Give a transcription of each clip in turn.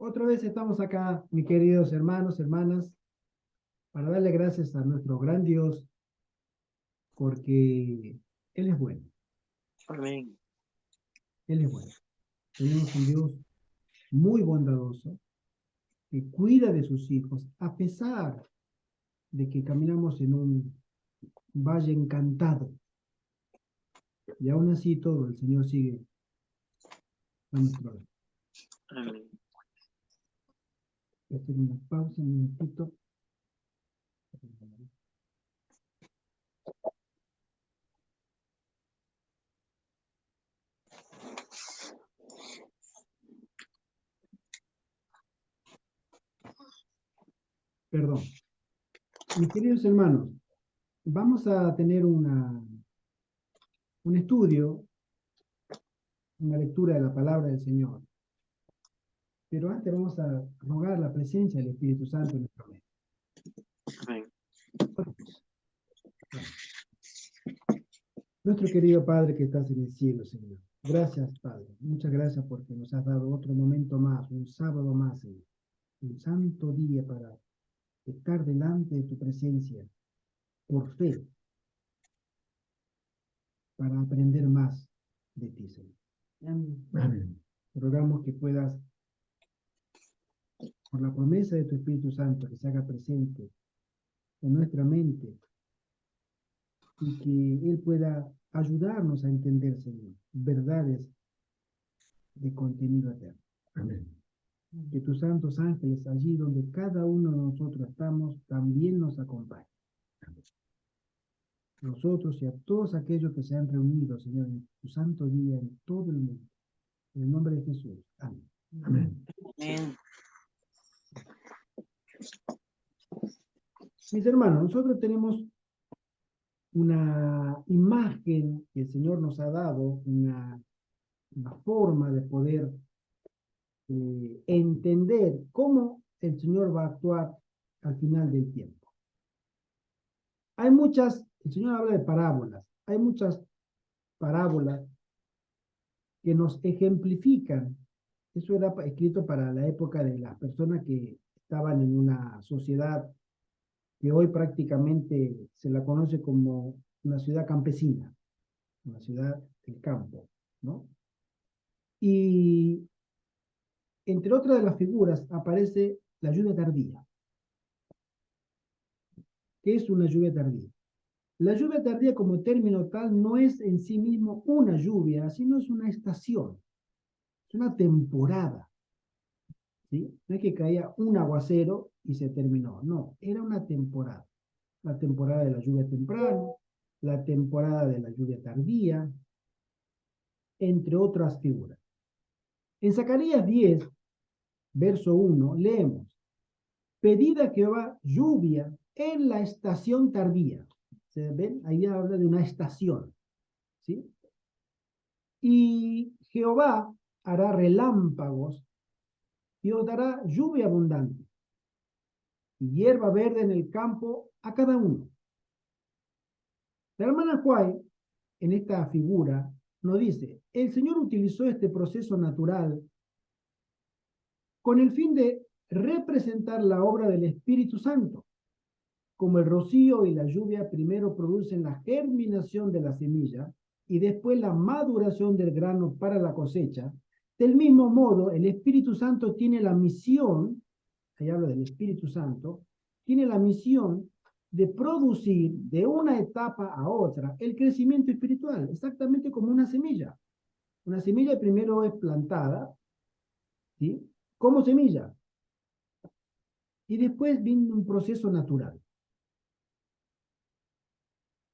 Otra vez estamos acá, mis queridos hermanos, hermanas, para darle gracias a nuestro gran Dios, porque Él es bueno, Amén. Él es bueno. Tenemos un Dios muy bondadoso, que cuida de sus hijos, a pesar de que caminamos en un valle encantado. Y aún así todo, el Señor sigue a nuestro lado. Amén. Voy a hacer una pausa, un minutito. Perdón. Mis queridos hermanos, vamos a tener un estudio, una lectura de la palabra del Señor. Pero antes vamos a rogar la presencia del Espíritu Santo en nuestra mente. Amén. Nuestro querido Padre que estás en el cielo, Señor. Gracias, Padre. Muchas gracias porque nos has dado otro momento más, un sábado más, Señor. Un santo día para estar delante de tu presencia, por fe, para aprender más de ti, Señor. Amén. Te rogamos que puedas, por la promesa de tu Espíritu Santo, que se haga presente en nuestra mente y que Él pueda ayudarnos a entender, Señor, verdades de contenido eterno. Amén. Que tus santos ángeles, allí donde cada uno de nosotros estamos, también nos acompañen. Nosotros y a todos aquellos que se han reunido, Señor, en tu santo día en todo el mundo. En el nombre de Jesús. Amén. Amén. Amén. Mis hermanos, nosotros tenemos una imagen que el Señor nos ha dado, una forma de poder entender cómo el Señor va a actuar al final del tiempo. Hay muchas, el Señor habla de parábolas, hay muchas parábolas que nos ejemplifican. Eso era escrito para la época de las personas que estaban en una sociedad que hoy prácticamente se la conoce como una ciudad campesina, una ciudad del campo, ¿no? Y entre otras de las figuras aparece la lluvia tardía. ¿Qué es una lluvia tardía? La lluvia tardía como término tal no es en sí mismo una lluvia, sino es una estación, es una temporada, ¿sí? No es que caía un aguacero y se terminó, no, era una temporada. La temporada de la lluvia temprano, la temporada de la lluvia tardía, entre otras figuras. En Zacarías 10, verso 1, leemos: pedid a Jehová lluvia en la estación tardía. ¿Se ven? Ahí habla de una estación, ¿sí? Y Jehová hará relámpagos y os dará lluvia abundante y hierba verde en el campo a cada uno. La hermana White, en esta figura, nos dice: el Señor utilizó este proceso natural con el fin de representar la obra del Espíritu Santo. Como el rocío y la lluvia primero producen la germinación de la semilla y después la maduración del grano para la cosecha, del mismo modo el Espíritu Santo tiene la misión, ahí habla del Espíritu Santo, tiene la misión de producir de una etapa a otra el crecimiento espiritual, exactamente como una semilla. Una semilla primero es plantada, ¿sí? Como semilla. Y después viene un proceso natural.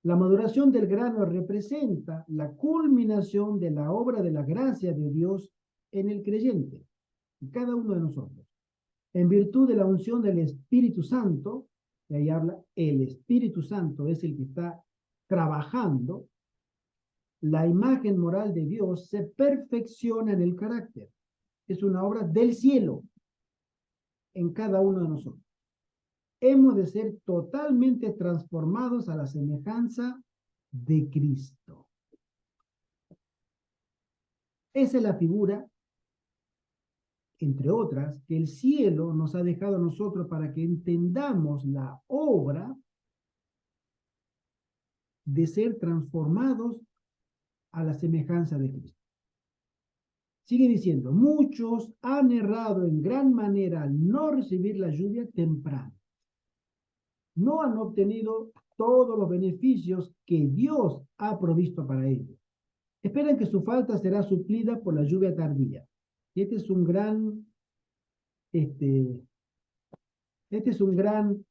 La maduración del grano representa la culminación de la obra de la gracia de Dios en el creyente, en cada uno de nosotros. En virtud de la unción del Espíritu Santo, y ahí habla, el Espíritu Santo es el que está trabajando, la imagen moral de Dios se perfecciona en el carácter. Es una obra del cielo en cada uno de nosotros. Hemos de ser totalmente transformados a la semejanza de Cristo. Esa es la figura, entre otras, que el cielo nos ha dejado a nosotros para que entendamos la obra de ser transformados a la semejanza de Cristo. Sigue diciendo, muchos han errado en gran manera al no recibir la lluvia temprana. No han obtenido todos los beneficios que Dios ha provisto para ellos. Esperan que su falta será suplida por la lluvia tardía. Y este, este es un gran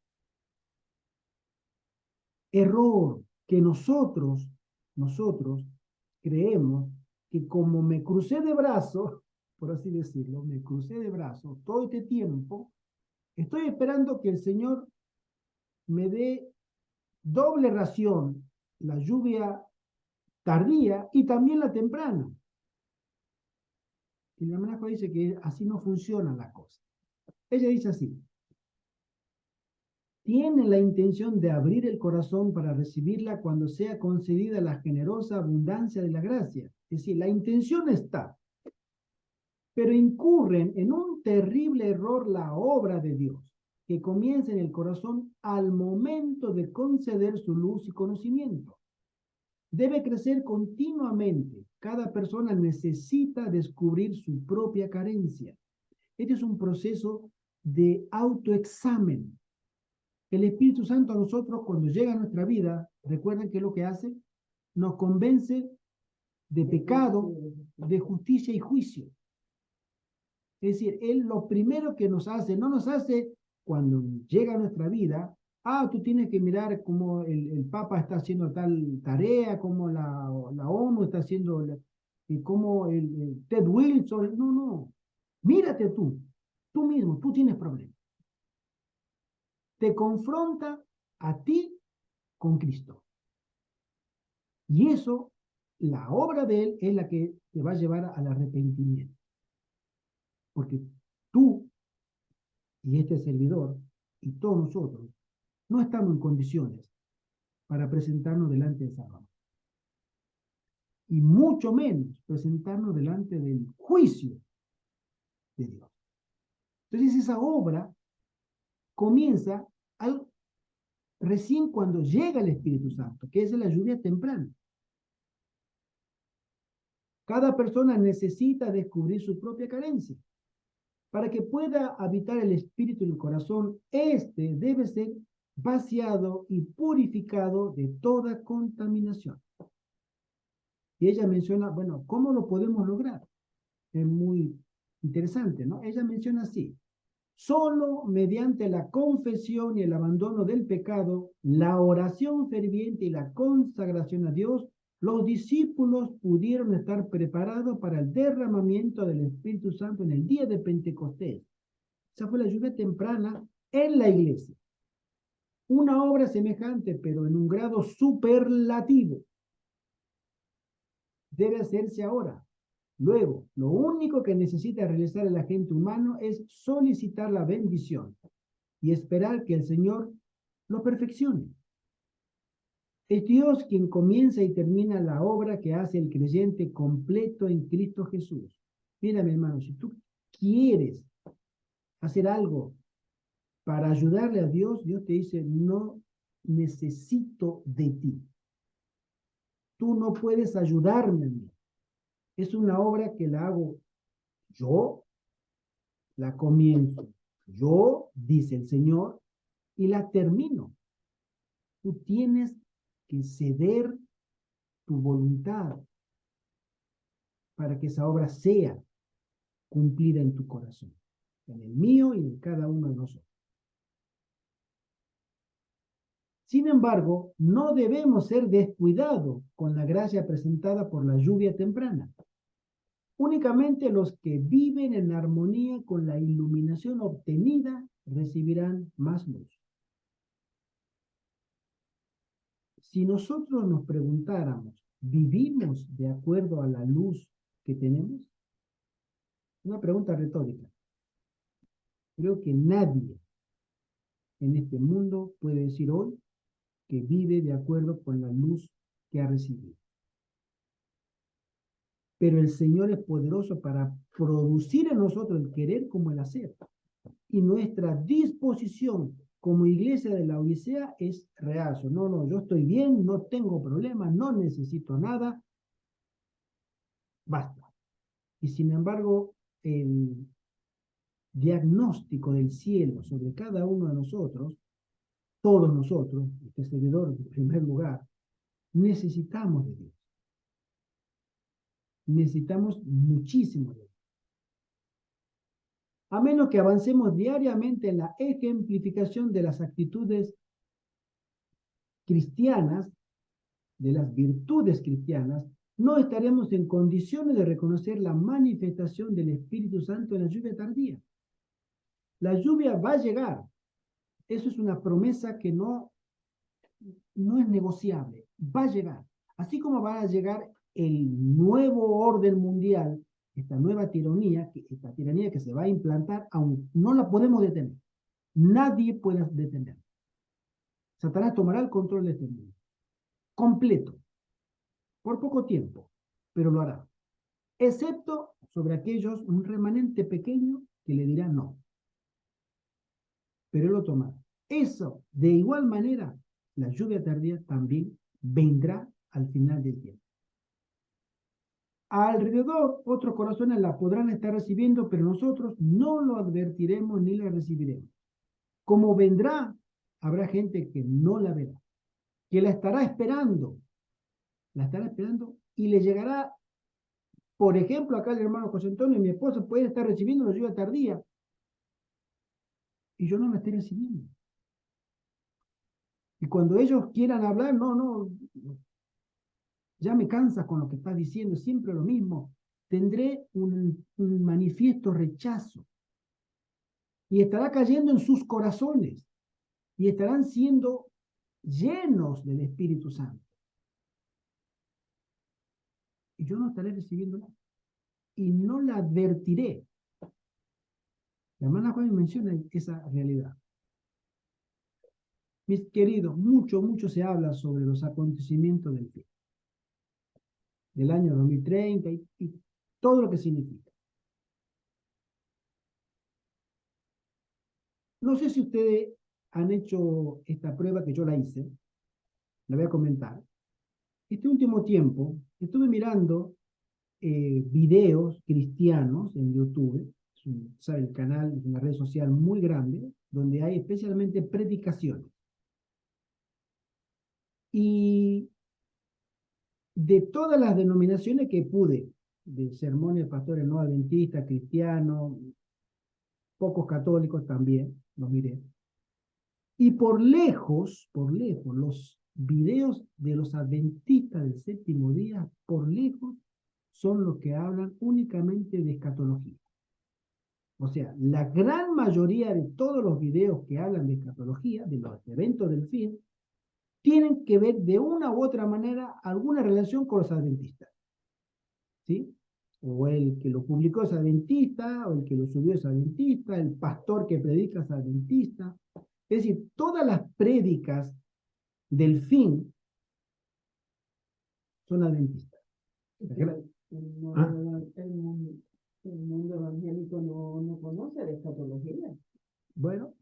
error que nosotros creemos que como me crucé de brazos, por así decirlo, me crucé de brazos todo este tiempo, estoy esperando que el Señor me dé doble ración, la lluvia tardía y también la temprana. Y la hermana dice que así no funciona la cosa. Ella dice así, tiene la intención de abrir el corazón para recibirla cuando sea concedida la generosa abundancia de la gracia. Es decir, la intención está, pero incurren en un terrible error la obra de Dios, que comienza en el corazón al momento de conceder su luz y conocimiento. Debe crecer continuamente. Cada persona necesita descubrir su propia carencia. Este es un proceso de autoexamen. El Espíritu Santo a nosotros, cuando llega a nuestra vida, recuerden que lo que hace, nos convence de pecado, de justicia y juicio. Es decir, Él lo primero que nos hace, no nos hace cuando llega a nuestra vida, tú tienes que mirar cómo el Papa está haciendo tal tarea, cómo la ONU está haciendo, y cómo el Ted Wilson, no, mírate tú mismo, tú tienes problemas. Te confronta a ti con Cristo. Y eso, la obra de Él es la que te va a llevar al arrepentimiento. Porque tú y este servidor y todos nosotros no estamos en condiciones para presentarnos delante de Salvador. Y mucho menos presentarnos delante del juicio de Dios. Entonces esa obra comienza recién cuando llega el Espíritu Santo, que es la lluvia temprana. Cada persona necesita descubrir su propia carencia. Para que pueda habitar el espíritu en el corazón, este debe ser vaciado y purificado de toda contaminación. Y ella menciona, bueno, ¿cómo lo podemos lograr? Es muy interesante, ¿no? Ella menciona así, solo mediante la confesión y el abandono del pecado, la oración ferviente y la consagración a Dios, los discípulos pudieron estar preparados para el derramamiento del Espíritu Santo en el día de Pentecostés. Esa fue la lluvia temprana en la iglesia. Una obra semejante, pero en un grado superlativo, debe hacerse ahora. Luego, lo único que necesita realizar el agente humano es solicitar la bendición y esperar que el Señor lo perfeccione. Es Dios quien comienza y termina la obra que hace el creyente completo en Cristo Jesús. Mira, mi hermano, si tú quieres hacer algo para ayudarle a Dios, Dios te dice, no necesito de ti. Tú no puedes ayudarme a mí. Es una obra que la hago yo, la comienzo yo, dice el Señor, y la termino. Tú tienes que ceder tu voluntad para que esa obra sea cumplida en tu corazón, en el mío y en cada uno de nosotros. Sin embargo, no debemos ser descuidados con la gracia presentada por la lluvia temprana. Únicamente los que viven en armonía con la iluminación obtenida recibirán más luz. Si nosotros nos preguntáramos, ¿vivimos de acuerdo a la luz que tenemos? Una pregunta retórica. Creo que nadie en este mundo puede decir hoy que vive de acuerdo con la luz que ha recibido. Pero el Señor es poderoso para producir en nosotros el querer como el hacer. Y nuestra disposición como iglesia de la Odisea es reacio. No, yo estoy bien, no tengo problemas, no necesito nada. Basta. Y sin embargo, el diagnóstico del cielo sobre cada uno de nosotros, todos nosotros, este servidor en primer lugar, necesitamos de Dios. Necesitamos muchísimo de Dios. A menos que avancemos diariamente en la ejemplificación de las actitudes cristianas, de las virtudes cristianas, no estaremos en condiciones de reconocer la manifestación del Espíritu Santo en la lluvia tardía. La lluvia va a llegar. Eso es una promesa que no es negociable. Va a llegar. Así como va a llegar el nuevo orden mundial, esta nueva tiranía, esta tiranía que se va a implantar, aún no la podemos detener. Nadie puede detener. Satanás tomará el control de este mundo. Completo. Por poco tiempo. Pero lo hará. Excepto sobre aquellos, un remanente pequeño que le dirá no. Pero él lo tomará. Eso, de igual manera, la lluvia tardía también vendrá al final del tiempo. Alrededor, otros corazones la podrán estar recibiendo, pero nosotros no lo advertiremos ni la recibiremos. Como vendrá, habrá gente que no la verá, que la estará esperando y le llegará, por ejemplo, acá el hermano José Antonio y mi esposa pueden estar recibiendo la lluvia tardía y yo no la estoy recibiendo. Y cuando ellos quieran hablar, no, ya me cansas con lo que estás diciendo, siempre lo mismo. Tendré un manifiesto rechazo y estará cayendo en sus corazones y estarán siendo llenos del Espíritu Santo. Y yo no estaré recibiéndola y no la advertiré. La hermana Juan menciona esa realidad. Mis queridos, mucho se habla sobre los acontecimientos del fin, del año 2030 y todo lo que significa. No sé si ustedes han hecho esta prueba que yo la hice, la voy a comentar. Este último tiempo estuve mirando videos cristianos en YouTube, sabe, el canal es una red social muy grande, donde hay especialmente predicaciones. Y de todas las denominaciones que pude, de sermones de pastores no adventistas, cristianos, pocos católicos también, los miré. Y por lejos, los videos de los adventistas del séptimo día, por lejos, son los que hablan únicamente de escatología. O sea, la gran mayoría de todos los videos que hablan de escatología, de los eventos del fin, tienen que ver de una u otra manera alguna relación con los adventistas. ¿Sí? O el que lo publicó es adventista, o el que lo subió es adventista, el pastor que predica es adventista. Es decir, todas las prédicas del fin son adventistas. El mundo evangélico no conoce de escatología. Bueno,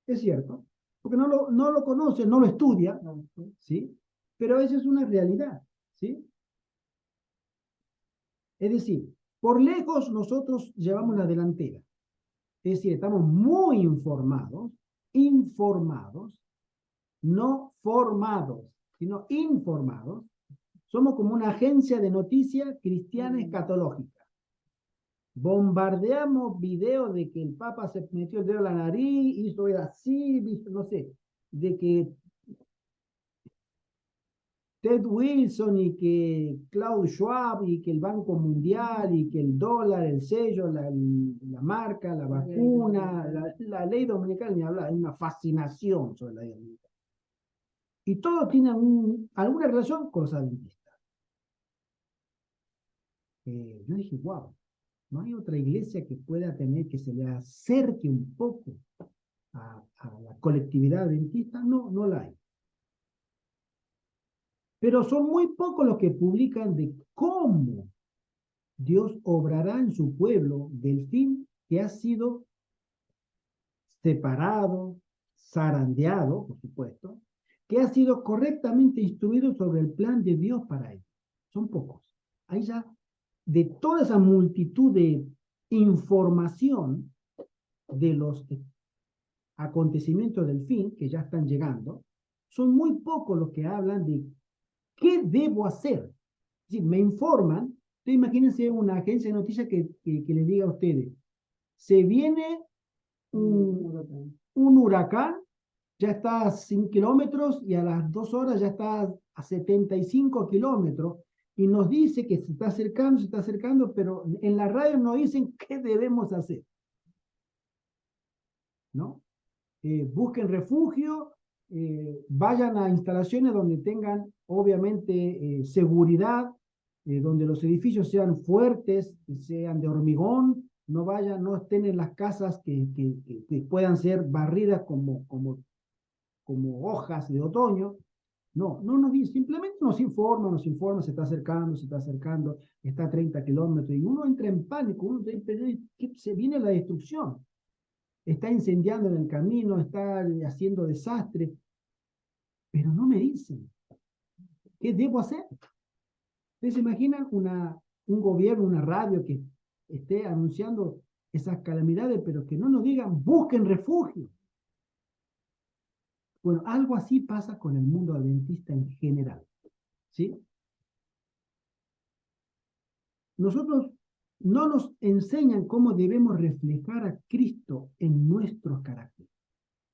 es cierto, porque no lo conoce, no lo estudia, ¿sí? Pero esa es una realidad, ¿sí? Es decir, por lejos nosotros llevamos la delantera. Es decir, estamos muy informados, no formados, sino informados. Somos como una agencia de noticias cristiana escatológica. Bombardeamos videos de que el Papa se metió el dedo en la nariz, hizo así, no sé. de que Ted Wilson y que Klaus Schwab y que el Banco Mundial y que el dólar, el sello, la marca, la vacuna, la ley dominical, ni hablar, hay una fascinación sobre la ley dominical. Y todo tiene alguna relación con los adventistas. Yo dije, wow, no hay otra iglesia que pueda tener, que se le acerque un poco a la colectividad adventista. No, no la hay. Pero son muy pocos los que publican de cómo Dios obrará en su pueblo del fin que ha sido separado, zarandeado, por supuesto, que ha sido correctamente instruido sobre el plan de Dios para él. Son pocos. Ahí ya, de toda esa multitud de información de los acontecimientos del fin que ya están llegando, son muy pocos los que hablan de qué debo hacer. Es decir, me informan. Entonces, imagínense una agencia de noticias que les diga a ustedes, se viene un huracán, ya está a 100 kilómetros y a las 2 horas ya está a 75 kilómetros y nos dice que se está acercando, pero en la radio nos dicen qué debemos hacer. ¿No? Busquen refugio, vayan a instalaciones donde tengan, obviamente, seguridad, donde los edificios sean fuertes, sean de hormigón, no estén en las casas que puedan ser barridas como hojas de otoño. No nos dice, simplemente nos informa, se está acercando, está a 30 kilómetros, y uno entra en pánico, uno dice, se viene la destrucción. Está incendiando en el camino, está haciendo desastre, pero no me dicen qué debo hacer. ¿Ustedes se imaginan un gobierno, una radio que esté anunciando esas calamidades, pero que no nos digan, busquen refugio? Bueno, algo así pasa con el mundo adventista en general, ¿sí? Nosotros no nos enseñan cómo debemos reflejar a Cristo en nuestros caracteres.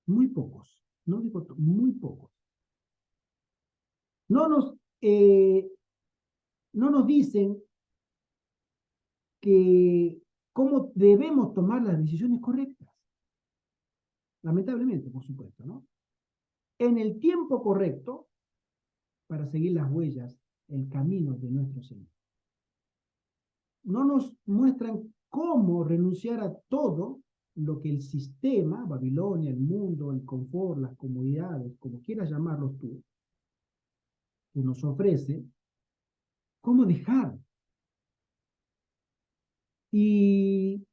Muy pocos, no digo muy pocos. No nos dicen cómo debemos tomar las decisiones correctas. Lamentablemente, por supuesto, ¿no? En el tiempo correcto para seguir las huellas, el camino de nuestro Señor. No nos muestran cómo renunciar a todo lo que el sistema, Babilonia, el mundo, el confort, las comodidades, como quieras llamarlos tú, que nos ofrece, cómo dejar. Y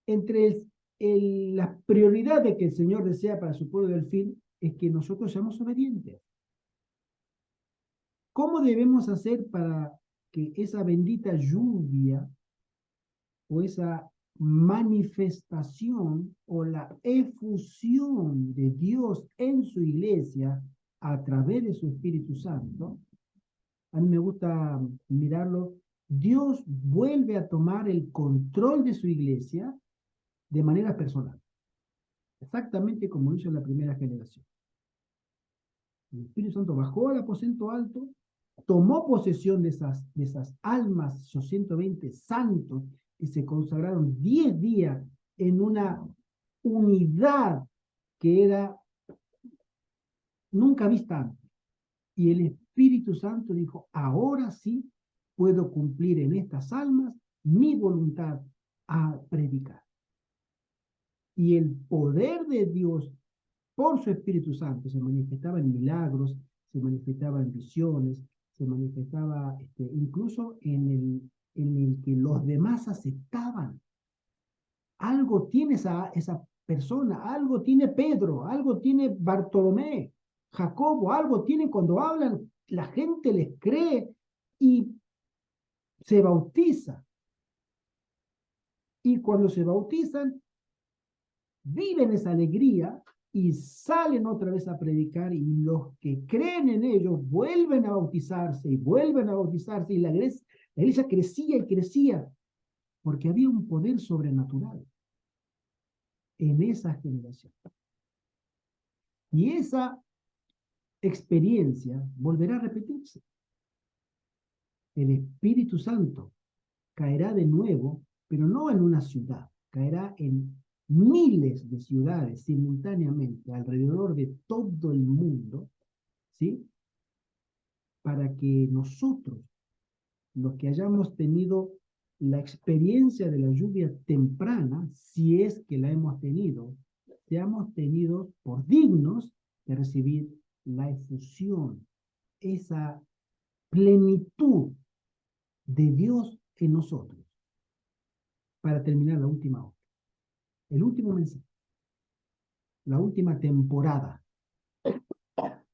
entre las prioridades que el Señor desea para su pueblo del fin es que nosotros seamos obedientes. ¿Cómo debemos hacer para que esa bendita lluvia o esa manifestación o la efusión de Dios en su iglesia a través de su Espíritu Santo? A mí me gusta mirarlo. Dios vuelve a tomar el control de su iglesia de manera personal, exactamente como lo hizo en la primera generación. El Espíritu Santo bajó al aposento alto, tomó posesión de esas almas, esos 120 santos que se consagraron 10 días en una unidad que era nunca vista antes. Y el Espíritu Santo dijo, ahora sí puedo cumplir en estas almas mi voluntad a predicar. Y el poder de Dios por su Espíritu Santo se manifestaba en milagros, se manifestaba en visiones, se manifestaba incluso en el que los demás aceptaban. Algo tiene esa persona, algo tiene Pedro, algo tiene Bartolomé, Jacobo, algo tienen cuando hablan, la gente les cree y se bautiza. Y cuando se bautizan, viven esa alegría y salen otra vez a predicar, y los que creen en ellos vuelven a bautizarse y vuelven a bautizarse, y la iglesia crecía y crecía porque había un poder sobrenatural en esa generación. Y esa experiencia volverá a repetirse. El Espíritu Santo caerá de nuevo, pero no en una ciudad, caerá en miles de ciudades simultáneamente alrededor de todo el mundo, ¿sí? Para que nosotros, los que hayamos tenido la experiencia de la lluvia temprana, si es que la hemos tenido, seamos tenidos por dignos de recibir la efusión, esa plenitud de Dios en nosotros. Para terminar la última hora, el último mensaje, la última temporada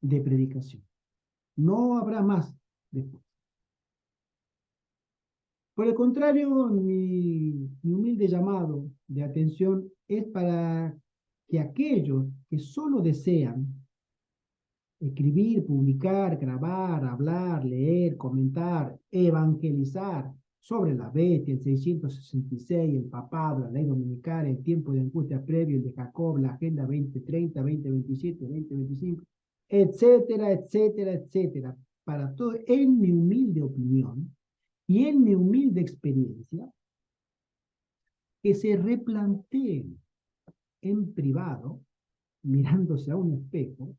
de predicación. No habrá más después. Por el contrario, mi humilde llamado de atención es para que aquellos que solo desean escribir, publicar, grabar, hablar, leer, comentar, evangelizar sobre la bestia, el 666, el papado, la ley dominical, el tiempo de angustia previo, el de Jacob, la agenda 2030, 2027, 2025, etcétera, etcétera, etcétera. Para todo, en mi humilde opinión y en mi humilde experiencia, que se replanteen en privado, mirándose a un espejo,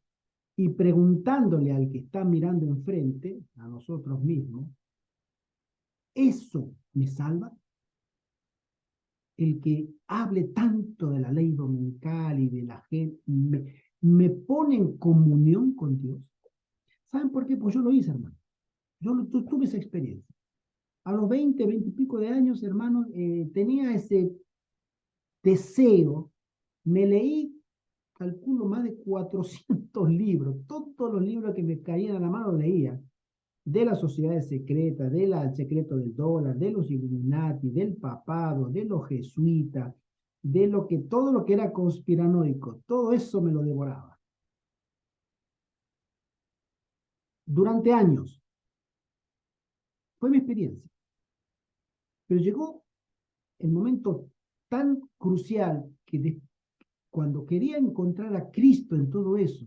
y preguntándole al que está mirando enfrente, a nosotros mismos, ¿eso me salva? El que hable tanto de la ley dominical y de la gente, me pone en comunión con Dios. ¿Saben por qué? Pues yo lo hice, hermano. Tuve esa experiencia. A los 20 y pico de años, hermano, tenía ese deseo. Me leí, calculo, más de 400 libros. Todos los libros que me caían a la mano leía. De las sociedades secretas, del secreto del dólar, de los Illuminati, del papado, de los jesuitas, todo lo que era conspiranoico, todo eso me lo devoraba. Durante años. Fue mi experiencia. Pero llegó el momento tan crucial que cuando quería encontrar a Cristo en todo eso,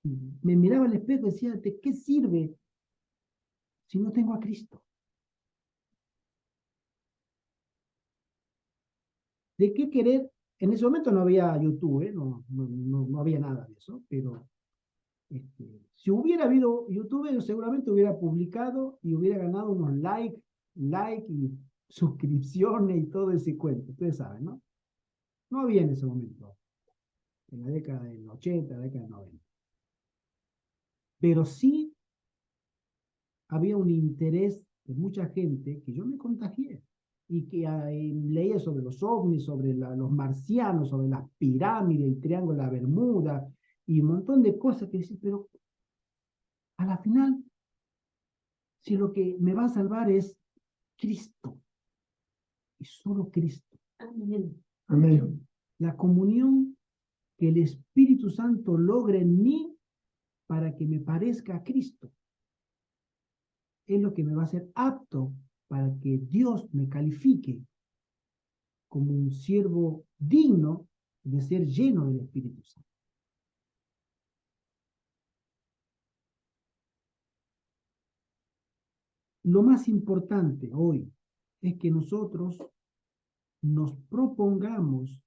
me miraba al espejo y decía, ¿de qué sirve si no tengo a Cristo? ¿De qué querer? En ese momento no había YouTube, no había nada de eso, pero si hubiera habido YouTube, yo seguramente hubiera publicado y hubiera ganado unos like y suscripciones y todo ese cuento, ustedes saben, ¿no? No había en ese momento, en la década del 80, la década del 90. Pero sí había un interés de mucha gente que yo me contagié y que leía sobre los ovnis, sobre los marcianos, sobre las pirámides, el Triángulo de la Bermuda y un montón de cosas que decía, pero a la final, si lo que me va a salvar es Cristo y solo Cristo. Amén. Amén. La comunión que el Espíritu Santo logre en mí para que me parezca a Cristo es lo que me va a hacer apto para que Dios me califique como un siervo digno de ser lleno del Espíritu Santo. Lo más importante hoy es que nosotros nos propongamos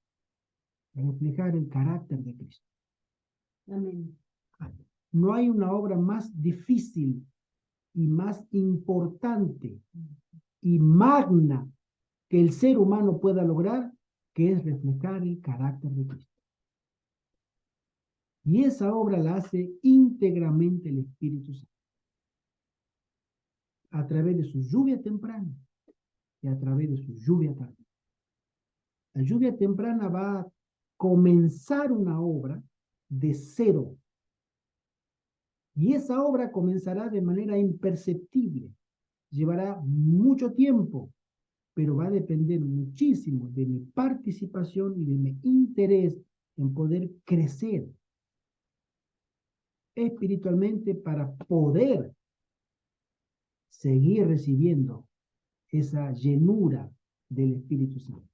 reflejar el carácter de Cristo. Amén. No hay una obra más difícil y más importante y magna que el ser humano pueda lograr, que es reflejar el carácter de Cristo. Y esa obra la hace íntegramente el Espíritu Santo, a través de su lluvia temprana y a través de su lluvia tardía. La lluvia temprana va a comenzar una obra de cero. Y esa obra comenzará de manera imperceptible. Llevará mucho tiempo, pero va a depender muchísimo de mi participación y de mi interés en poder crecer espiritualmente para poder seguir recibiendo esa llenura del Espíritu Santo.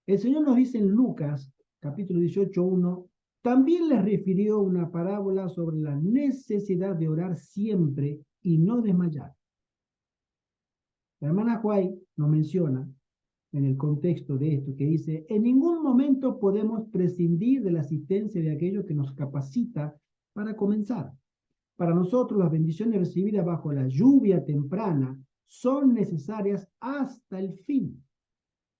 El Señor nos dice en Lucas, capítulo 18:1, También les refirió una parábola sobre la necesidad de orar siempre y no desmayar. La hermana White nos menciona en el contexto de esto que dice, en ningún momento podemos prescindir de la asistencia de aquello que nos capacita para comenzar. Para nosotros las bendiciones recibidas bajo la lluvia temprana son necesarias hasta el fin.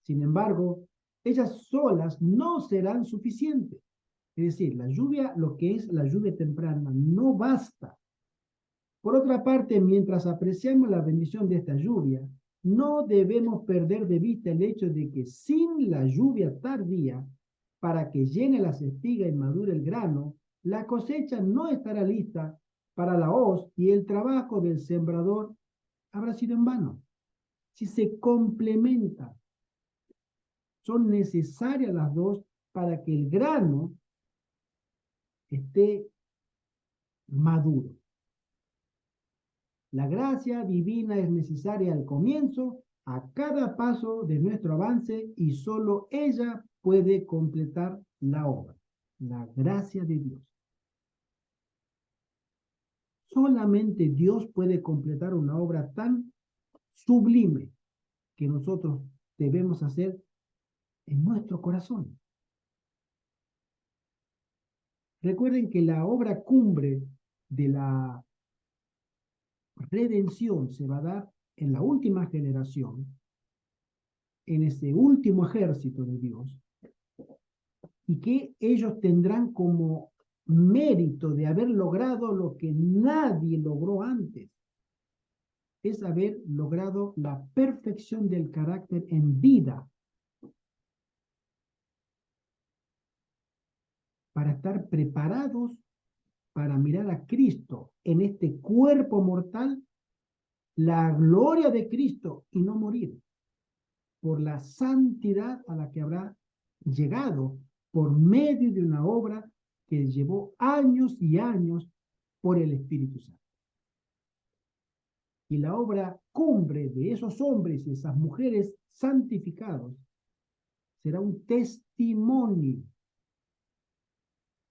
Sin embargo, ellas solas no serán suficientes. Es decir, la lluvia, lo que es la lluvia temprana, no basta. Por otra parte, mientras apreciamos la bendición de esta lluvia, no debemos perder de vista el hecho de que sin la lluvia tardía, para que llene las espigas y madure el grano, la cosecha no estará lista para la hoz y el trabajo del sembrador habrá sido en vano. Si se complementan, son necesarias las dos para que el grano esté maduro. La gracia divina es necesaria al comienzo, a cada paso de nuestro avance, y solo ella puede completar la obra. La gracia de Dios. Solamente Dios puede completar una obra tan sublime que nosotros debemos hacer en nuestro corazón. Recuerden que la obra cumbre de la redención se va a dar en la última generación, en ese último ejército de Dios, y que ellos tendrán como mérito de haber logrado lo que nadie logró antes, es haber logrado la perfección del carácter en vida, para estar preparados para mirar a Cristo en este cuerpo mortal, la gloria de Cristo, y no morir por la santidad a la que habrá llegado por medio de una obra que llevó años y años por el Espíritu Santo. Y la obra cumbre de esos hombres y esas mujeres santificados será un testimonio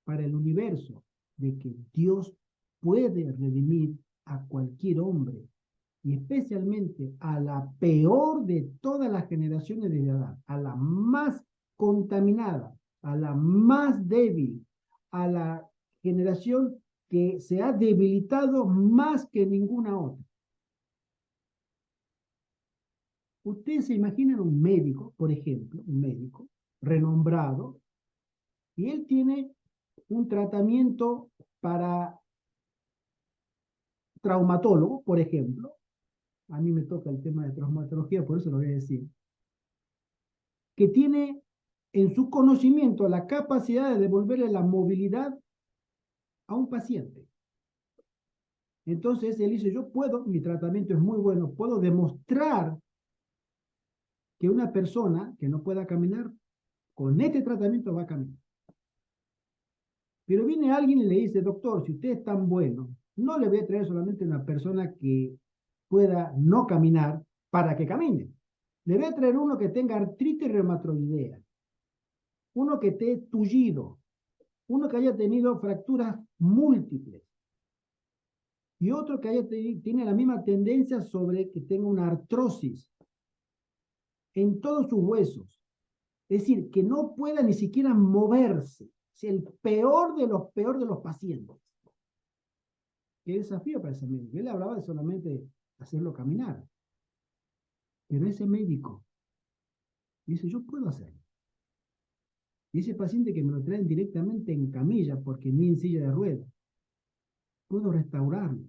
para el universo de que Dios puede redimir a cualquier hombre, y especialmente a la peor de todas las generaciones de Adán, a la más contaminada, a la más débil, a la generación que se ha debilitado más que ninguna otra. Ustedes se imaginan un médico, por ejemplo, un médico renombrado, y él tiene un tratamiento para traumatólogo, por ejemplo. A mí me toca el tema de traumatología, por eso lo voy a decir, que tiene en su conocimiento la capacidad de devolverle la movilidad a un paciente. Entonces él dice, yo puedo, mi tratamiento es muy bueno, puedo demostrar que una persona que no pueda caminar, con este tratamiento va a caminar. Pero viene alguien y le dice, doctor, si usted es tan bueno, no le voy a traer solamente una persona que pueda no caminar para que camine. Le voy a traer uno que tenga artritis reumatoidea, uno que esté tullido, uno que haya tenido fracturas múltiples, y otro que tiene la misma tendencia sobre que tenga una artrosis en todos sus huesos. Es decir, que no pueda ni siquiera moverse. Es el peor de los pacientes. Qué desafío para ese médico. Él hablaba de solamente hacerlo caminar. Pero ese médico dice, yo puedo hacerlo. Y ese paciente que me lo traen directamente en camilla, porque ni en silla de ruedas, puedo restaurarlo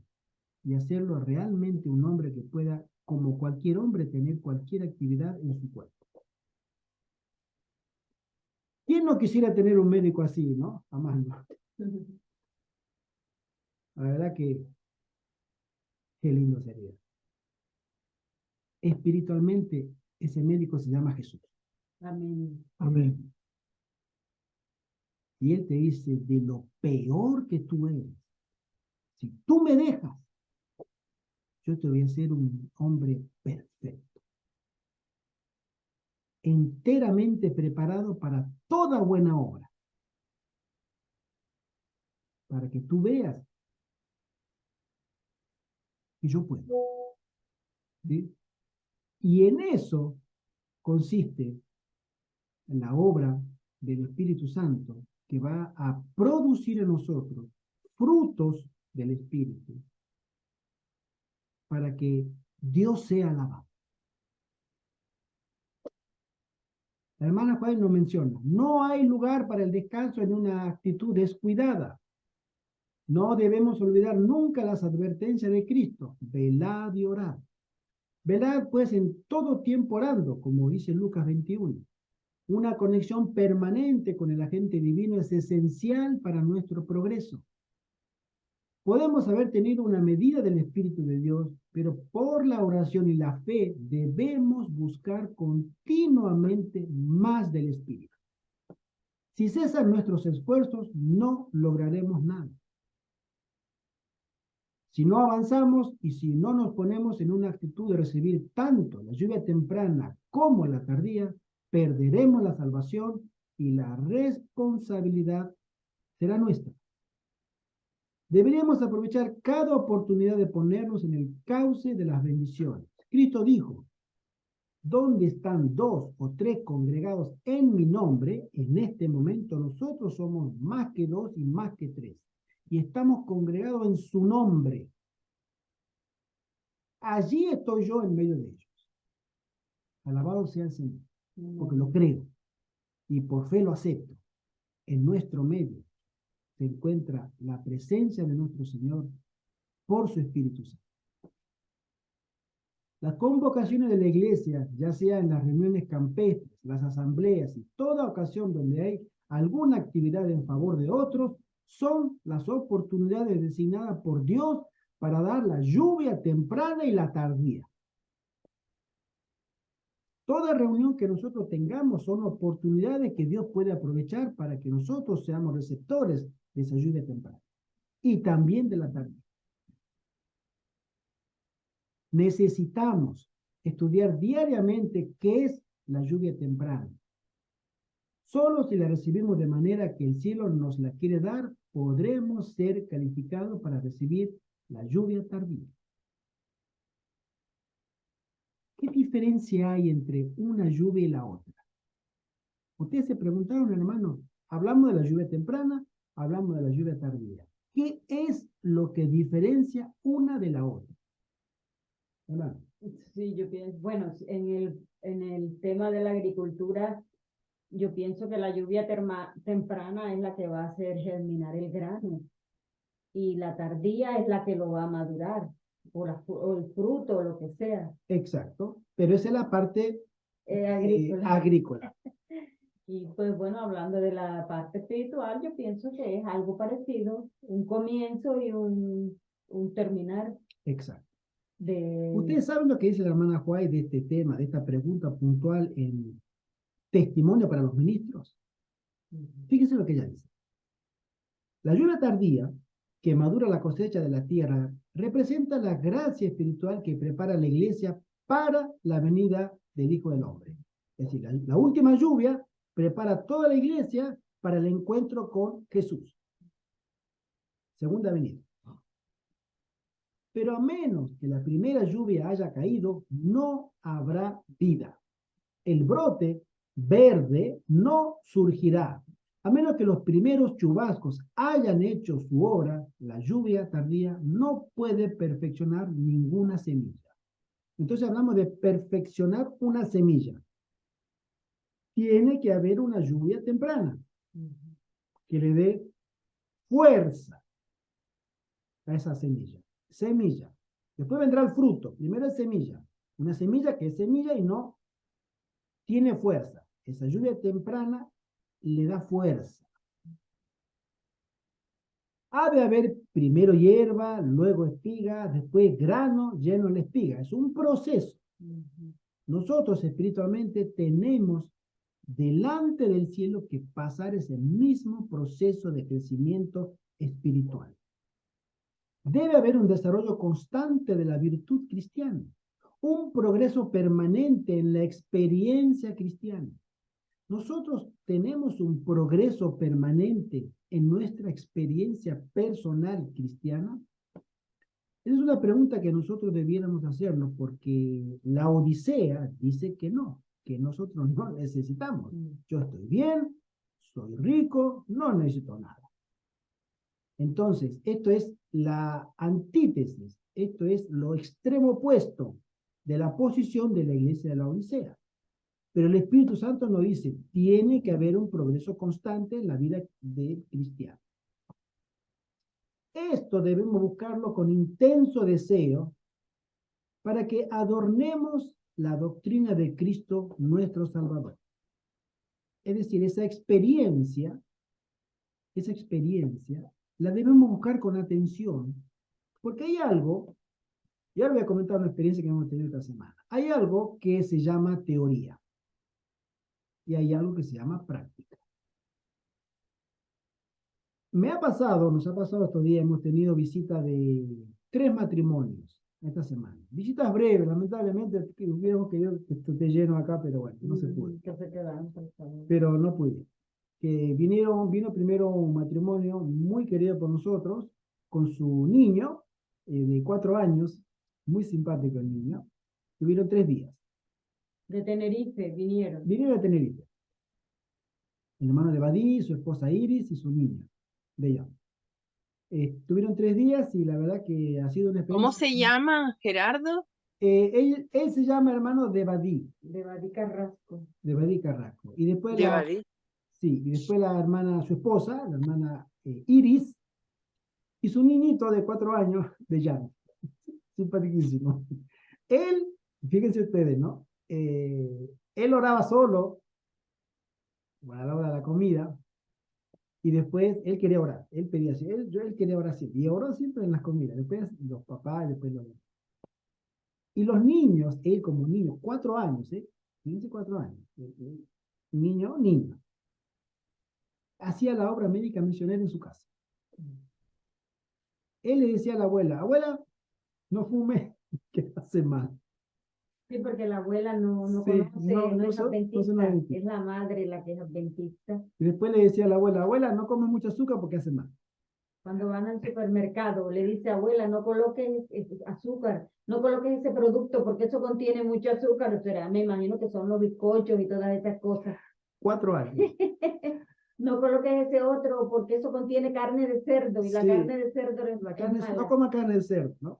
y hacerlo realmente un hombre que pueda, como cualquier hombre, tener cualquier actividad en su cuerpo. ¿Quién no quisiera tener un médico así, no? Jamás no. La verdad que qué lindo sería. Espiritualmente, ese médico se llama Jesús. Amén. Amén. Y él te dice, de lo peor que tú eres, si tú me dejas, yo te voy a hacer un hombre perfecto, enteramente preparado para toda buena obra. para que tú veas que yo puedo. ¿Sí? Y en eso consiste la obra del Espíritu Santo, que va a producir en nosotros frutos del Espíritu para que Dios sea alabado. La hermana Juárez nos menciona, no hay lugar para el descanso en una actitud descuidada. No debemos olvidar nunca las advertencias de Cristo, velad y orad. Velad pues en todo tiempo orando, como dice Lucas 21. Una conexión permanente con el agente divino es esencial para nuestro progreso. Podemos haber tenido una medida del Espíritu de Dios, pero por la oración y la fe debemos buscar continuamente más del Espíritu. Si cesan nuestros esfuerzos, no lograremos nada. Si no avanzamos y si no nos ponemos en una actitud de recibir tanto la lluvia temprana como la tardía, perderemos la salvación y la responsabilidad será nuestra. Deberíamos aprovechar cada oportunidad de ponernos en el cauce de las bendiciones. Cristo dijo, ¿dónde están 2 o 3 congregados en mi nombre? En este momento nosotros somos más que 2 y más que 3. Y estamos congregados en su nombre. Allí estoy yo en medio de ellos. Alabado sea el Señor, porque lo creo y por fe lo acepto. En nuestro medio se encuentra la presencia de nuestro Señor por su Espíritu Santo. Las convocaciones de la iglesia, ya sea en las reuniones campestres, las asambleas y toda ocasión donde hay alguna actividad en favor de otros, son las oportunidades designadas por Dios para dar la lluvia temprana y la tardía. Toda reunión que nosotros tengamos son oportunidades que Dios puede aprovechar para que nosotros seamos receptores de esa lluvia temprana y también de la tardía. Necesitamos estudiar diariamente qué es la lluvia temprana. Solo si la recibimos de manera que el cielo nos la quiere dar, podremos ser calificados para recibir la lluvia tardía. ¿Qué diferencia hay entre una lluvia y la otra? Ustedes se preguntaron, hermano, hablamos de la lluvia temprana, hablamos de la lluvia tardía. ¿Qué es lo que diferencia una de la otra? Hermano. Sí, yo pienso, bueno, en el tema de la agricultura, yo pienso que la lluvia temprana es la que va a hacer germinar el grano y la tardía es la que lo va a madurar, o el fruto, o lo que sea. Exacto, pero esa es la parte Agrícola. agrícola. Y pues bueno, hablando de la parte espiritual, yo pienso que es algo parecido, un comienzo y un terminar Exacto. de... Ustedes saben lo que dice la hermana Juárez de este tema, de esta pregunta puntual en Testimonio para los Ministros. Fíjense lo que ella dice. La lluvia tardía, que madura la cosecha de la tierra, representa la gracia espiritual que prepara la iglesia para la venida del Hijo del Hombre. Es decir, la última lluvia prepara toda la iglesia para el encuentro con Jesús. Segunda venida. Pero a menos que la primera lluvia haya caído, no habrá vida. El brote verde no surgirá. A menos que los primeros chubascos hayan hecho su obra, la lluvia tardía no puede perfeccionar ninguna semilla. Entonces hablamos de perfeccionar una semilla. Tiene que haber una lluvia temprana que le dé fuerza a esa semilla. Semilla. Después vendrá el fruto. Primero es semilla. Una semilla que es semilla y no tiene fuerza. Esa lluvia temprana le da fuerza. Ha de haber primero hierba, luego espiga, después grano lleno en la espiga. Es un proceso. Nosotros espiritualmente tenemos delante del cielo que pasar ese mismo proceso de crecimiento espiritual. Debe haber un desarrollo constante de la virtud cristiana, un progreso permanente en la experiencia cristiana. nosotros tenemos un progreso permanente en nuestra experiencia personal cristiana. Esa es una pregunta que nosotros debiéramos hacernos porque la Odisea dice que nosotros no necesitamos. Yo estoy bien, soy rico, no necesito nada. Entonces, esto es la antítesis, esto es lo extremo opuesto de la posición de la iglesia de la Odisea. Pero el Espíritu Santo nos dice, tiene que haber un progreso constante en la vida del cristiano. Esto debemos buscarlo con intenso deseo para que adornemos la doctrina de Cristo nuestro Salvador. Es decir, esa experiencia la debemos buscar con atención, porque hay algo, ya les voy a comentar una experiencia que hemos tenido esta semana. Hay algo que se llama teoría y hay algo que se llama práctica. Nos ha pasado estos días, hemos tenido visita de 3 matrimonios esta semana. Visitas breves, lamentablemente, hubiéramos querido que esto esté lleno acá, pero bueno, no se pudo. Que se quedan, por favor. Pero no pude. Vino primero un matrimonio muy querido por nosotros, con su niño de 4 años, muy simpático el niño. Tuvieron 3 días. De Tenerife vinieron. Vinieron de Tenerife. El hermano de Badí, su esposa Iris y su niño, de ella. Tuvieron 3 días y la verdad que ha sido una experiencia. ¿Cómo se llama, Gerardo? Él se llama hermano de Badí. De Badí Carrasco. De Badí Carrasco. Y después De Badí. Sí, y después la hermana, su esposa, la hermana Iris, y su niñito de 4 años, de Jan. Simpaticísimo. Él, fíjense ustedes, ¿no? Él oraba solo a la hora de la comida, y después él quería orar. Él pedía así, él quería orar siempre, y oró siempre en las comidas. Después los papás, después los... Y los niños, él como niño, 4 años, fíjense 4 años. Niño, hacía la obra médica misionera en su casa. Él le decía a la abuela, no fume, que hace mal. Sí, porque la abuela no Sí, conoce, no es no adventista, son adventistas. es la madre la que es adventista. Y después le decía a la abuela, no come mucho azúcar porque hace mal. Cuando van al supermercado, le dice, abuela, no coloques azúcar, no coloques ese producto porque eso contiene mucho azúcar. O sea, me imagino que son los bizcochos y todas esas cosas. 4 años. No coloques ese otro porque eso contiene carne de cerdo y la Sí. carne de cerdo es mala. No coma carne de cerdo, ¿no?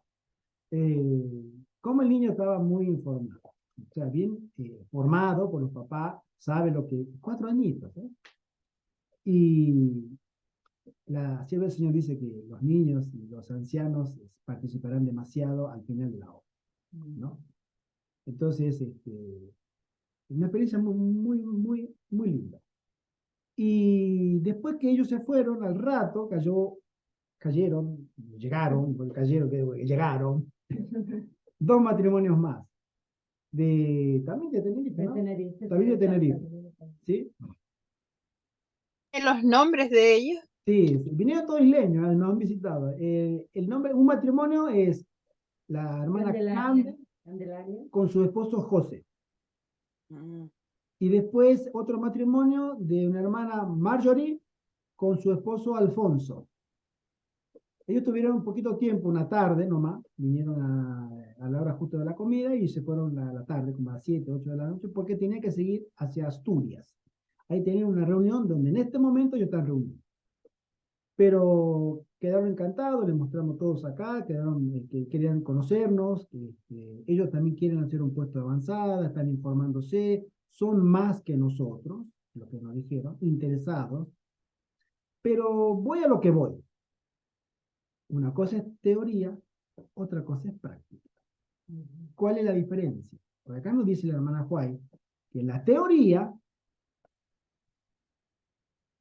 Como el niño estaba muy informado, o sea, bien formado por los papás, sabe lo que... 4 añitos, ¿eh? Y siempre el Señor dice que los niños y los ancianos participarán demasiado al final de la obra, ¿no? Entonces, una experiencia muy linda. Y después que ellos se fueron, al rato llegaron 2 matrimonios más. También de Tenerife, ¿no? También de Tenerife, ¿sí? ¿Los nombres de ellos? Sí, vinieron todos isleños, nos han visitado. El nombre, un matrimonio es la hermana Candelaria con su esposo José. Mm. Y después otro matrimonio de una hermana Marjorie con su esposo Alfonso. Ellos tuvieron un poquito tiempo, una tarde nomás, vinieron a la hora justo de la comida y se fueron a la tarde, como a las 7, 8 de la noche, porque tenían que seguir hacia Asturias. Ahí tenían una reunión donde en este momento ellos están reunidos. Pero quedaron encantados, les mostramos todos acá, que querían conocernos, que ellos también quieren hacer un puesto de avanzada, están informándose, son más que nosotros, lo que nos dijeron, interesados, pero voy a lo que voy. Una cosa es teoría, otra cosa es práctica. ¿Cuál es la diferencia? Por acá nos dice la hermana White que en la teoría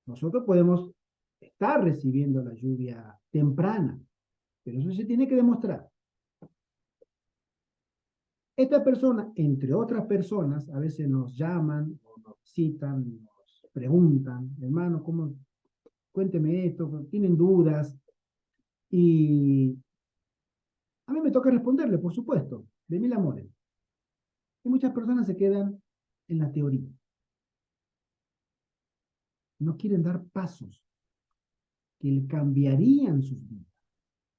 nosotros podemos estar recibiendo la lluvia temprana, pero eso se tiene que demostrar. Esta persona, entre otras personas, a veces nos llaman, o nos citan, nos preguntan, hermano, cuénteme esto, tienen dudas, y a mí me toca responderle, por supuesto, de mil amores. Y muchas personas se quedan en la teoría. no quieren dar pasos que le cambiarían sus vidas.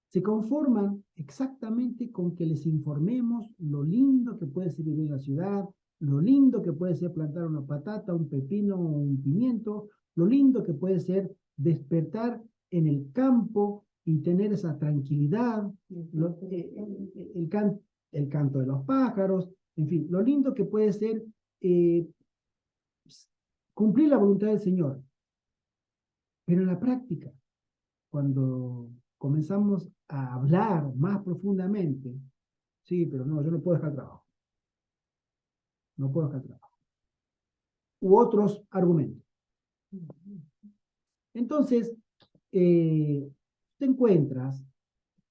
Se conforman exactamente con que les informemos lo lindo que puede ser vivir en la ciudad, lo lindo que puede ser plantar una patata, un pepino o un pimiento, lo lindo que puede ser despertar en el campo y tener esa tranquilidad, el canto de los pájaros, en fin, lo lindo que puede ser eh, cumplir la voluntad del Señor. Pero en la práctica, cuando comenzamos a hablar más profundamente, sí, pero no, yo no puedo dejar el trabajo. No puedo dejar el trabajo. U otros argumentos. Entonces, te encuentras,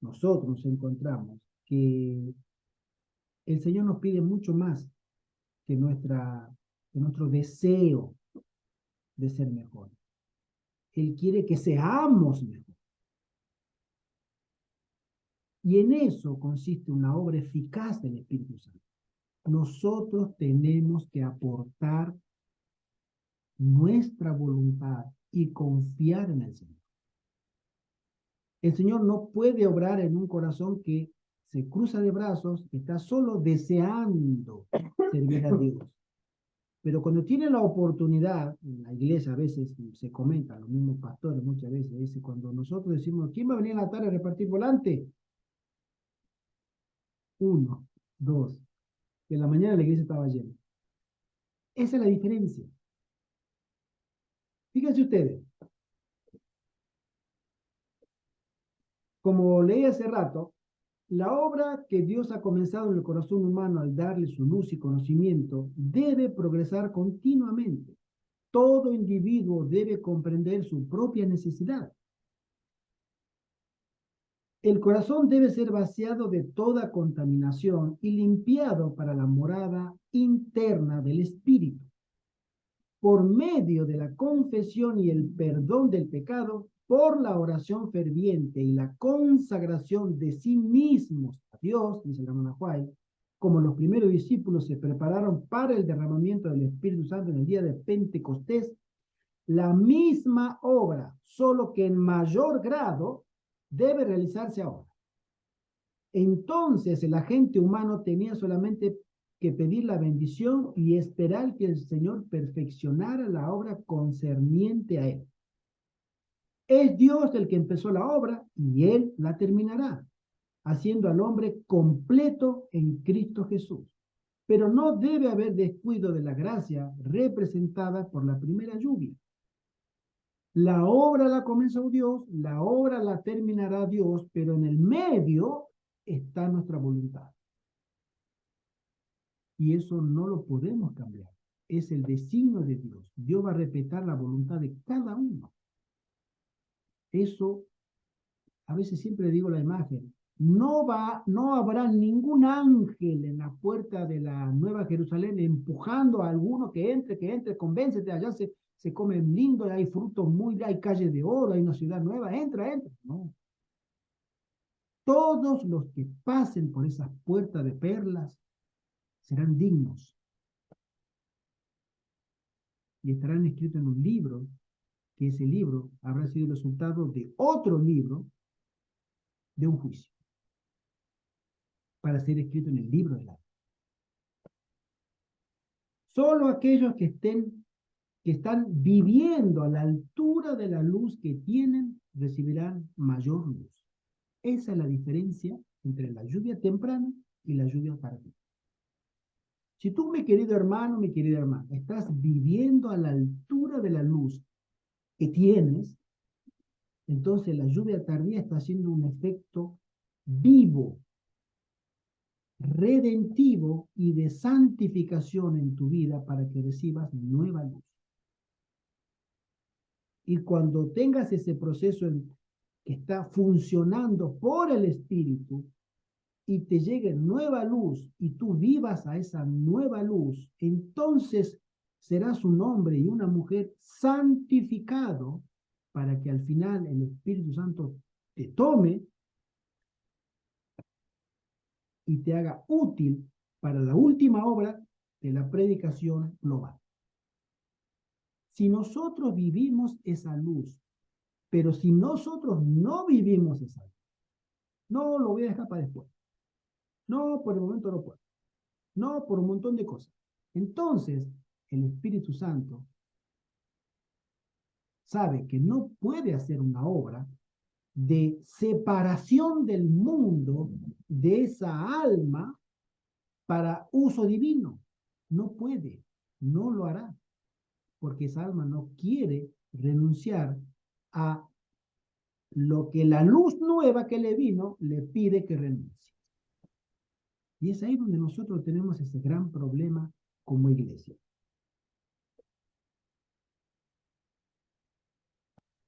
nosotros nos encontramos, que el Señor nos pide mucho más que nuestro deseo de ser mejor. Él quiere que seamos mejor. Y en eso consiste una obra eficaz del Espíritu Santo. Nosotros tenemos que aportar nuestra voluntad y confiar en el Señor. El Señor no puede obrar en un corazón que se cruza de brazos, que está solo deseando servir a Dios. Pero cuando tiene la oportunidad, en la iglesia a veces se comenta, los mismos pastores muchas veces dicen, cuando nosotros decimos, ¿quién va a venir en la tarde a repartir volante? 1, 2, que en la mañana la iglesia estaba llena. Esa es la diferencia. Fíjense ustedes, como leí hace rato, la obra que Dios ha comenzado en el corazón humano al darle su luz y conocimiento debe progresar continuamente. Todo individuo debe comprender su propia necesidad. El corazón debe ser vaciado de toda contaminación y limpiado para la morada interna del espíritu. Por medio de la confesión y el perdón del pecado, por la oración ferviente y la consagración de sí mismos a Dios, dice el hermano Juárez, como los primeros discípulos se prepararon para el derramamiento del Espíritu Santo en el día de Pentecostés, la misma obra, solo que en mayor grado, debe realizarse ahora. Entonces el agente humano tenía solamente que pedir la bendición y esperar que el Señor perfeccionara la obra concerniente a él. Es Dios el que empezó la obra y él la terminará, haciendo al hombre completo en Cristo Jesús. Pero no debe haber descuido de la gracia representada por la primera lluvia. La obra la comenzó Dios, la obra la terminará Dios, pero en el medio está nuestra voluntad. Y eso no lo podemos cambiar. Es el designio de Dios. Dios va a respetar la voluntad de cada uno. Eso, a veces siempre digo la imagen, no habrá ningún ángel en la puerta de la Nueva Jerusalén empujando a alguno que entre, convéncete, allá se comen lindo, hay frutos hay calles de oro, hay una ciudad nueva, entra. No. Todos los que pasen por esas puertas de perlas serán dignos y estarán escritos en un libro, que ese libro habrá sido el resultado de otro libro de un juicio, para ser escrito en el libro de la vida. Solo aquellos que están viviendo a la altura de la luz que tienen, recibirán mayor luz. Esa es la diferencia entre la lluvia temprana y la lluvia tardía. Si tú, mi querido hermano, mi querida hermana, estás viviendo a la altura de la luz que tienes, entonces la lluvia tardía está haciendo un efecto vivo, redentivo y de santificación en tu vida para que recibas nueva luz. Y cuando tengas ese proceso que está funcionando por el Espíritu y te llegue nueva luz y tú vivas a esa nueva luz, entonces serás un hombre y una mujer santificado para que al final el Espíritu Santo te tome y te haga útil para la última obra de la predicación global. Si nosotros vivimos esa luz, pero si nosotros no vivimos esa luz, no lo voy a dejar para después. No, por el momento no puedo. No, por un montón de cosas. Entonces, el Espíritu Santo sabe que no puede hacer una obra de separación del mundo de esa alma para uso divino. No puede, no lo hará, porque esa alma no quiere renunciar a lo que la luz nueva que le vino le pide que renuncie. Y es ahí donde nosotros tenemos ese gran problema como iglesia.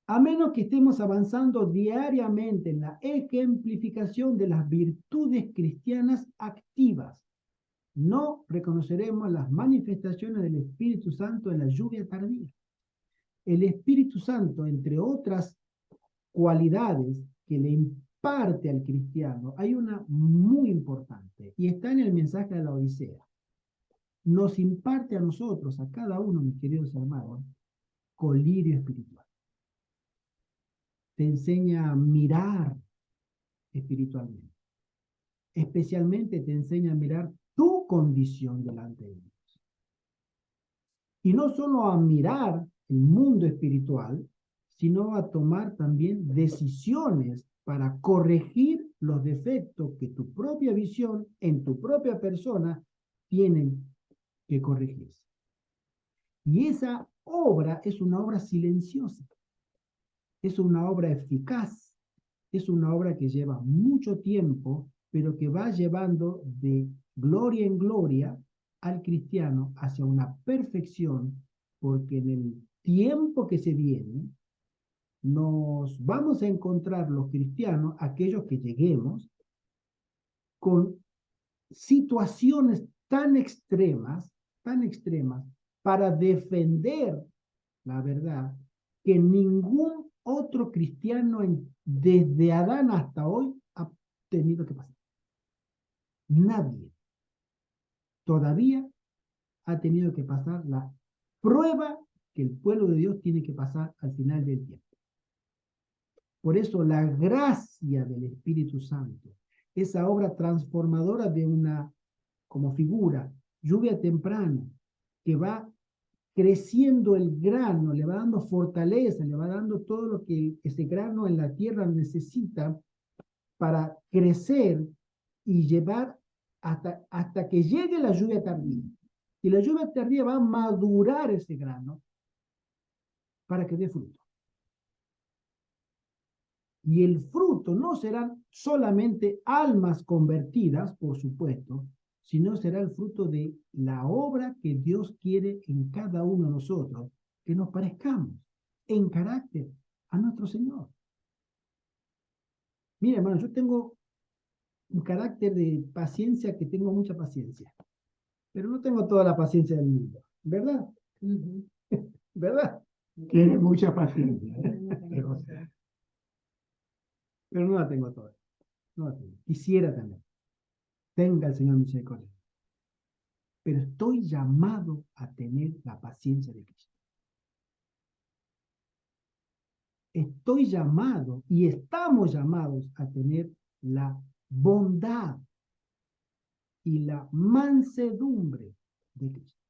A menos que estemos avanzando diariamente en la ejemplificación de las virtudes cristianas activas, no reconoceremos las manifestaciones del Espíritu Santo en la lluvia tardía. El Espíritu Santo, entre otras cualidades que le imparte al cristiano, hay una muy importante y está en el mensaje de la Odisea. Nos imparte a nosotros, a cada uno, mis queridos hermanos, colirio espiritual. Te enseña a mirar espiritualmente. Especialmente te enseña a mirar tu condición delante de Dios. Y no solo a mirar el mundo espiritual, sino a tomar también decisiones para corregir los defectos que tu propia visión en tu propia persona tienen que corregirse. Y esa obra es una obra silenciosa, es una obra eficaz, es una obra que lleva mucho tiempo, pero que va llevando de gloria en gloria al cristiano hacia una perfección, porque en el tiempo que se viene, nos vamos a encontrar los cristianos, aquellos que lleguemos, con situaciones tan extremas, para defender la verdad, que ningún otro cristiano desde Adán hasta hoy ha tenido que pasar. Nadie todavía ha tenido que pasar la prueba que el pueblo de Dios tiene que pasar al final del tiempo. Por eso la gracia del Espíritu Santo, esa obra transformadora de una, como figura, lluvia temprana, que va creciendo el grano, le va dando fortaleza, le va dando todo lo que ese grano en la tierra necesita para crecer y llevar hasta que llegue la lluvia tardía. Y la lluvia tardía va a madurar ese grano para que dé fruto. Y el fruto no serán solamente almas convertidas, por supuesto, sino será el fruto de la obra que Dios quiere en cada uno de nosotros, que nos parezcamos en carácter a nuestro Señor. Mira, hermano, yo tengo un carácter de paciencia, que tengo mucha paciencia, pero no tengo toda la paciencia del mundo, ¿verdad? ¿Verdad? Tiene mucha paciencia, pero no la tengo toda. No la tengo. Quisiera tener. Tenga el Señor misericordia. Pero estoy llamado a tener la paciencia de Cristo. Estoy llamado y estamos llamados a tener la bondad y la mansedumbre de Cristo.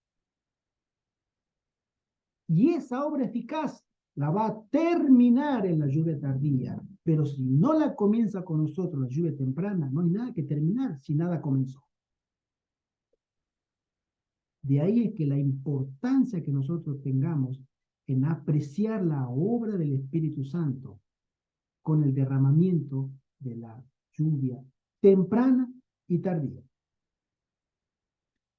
Y esa obra eficaz la va a terminar en la lluvia tardía, pero si no la comienza con nosotros la lluvia temprana, no hay nada que terminar si nada comenzó. De ahí es que la importancia que nosotros tengamos en apreciar la obra del Espíritu Santo con el derramamiento de la lluvia temprana y tardía.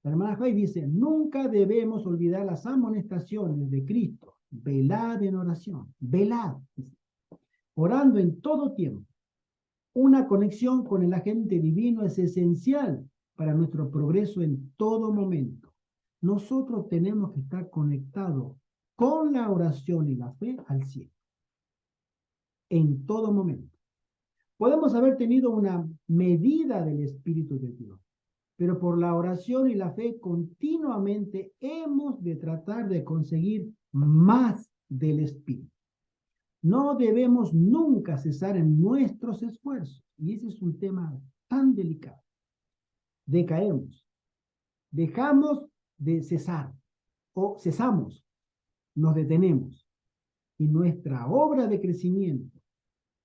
La hermana Jai dice, nunca debemos olvidar las amonestaciones de Cristo. Velad en oración, velad, orando en todo tiempo. Una conexión con el agente divino es esencial para nuestro progreso en todo momento. Nosotros tenemos que estar conectados con la oración y la fe al cielo. En todo momento. Podemos haber tenido una medida del Espíritu de Dios, pero por la oración y la fe continuamente hemos de tratar de conseguir más del Espíritu. No debemos nunca cesar en nuestros esfuerzos. Y ese es un tema tan delicado. Decaemos. Dejamos de cesar o cesamos, nos detenemos. Y nuestra obra de crecimiento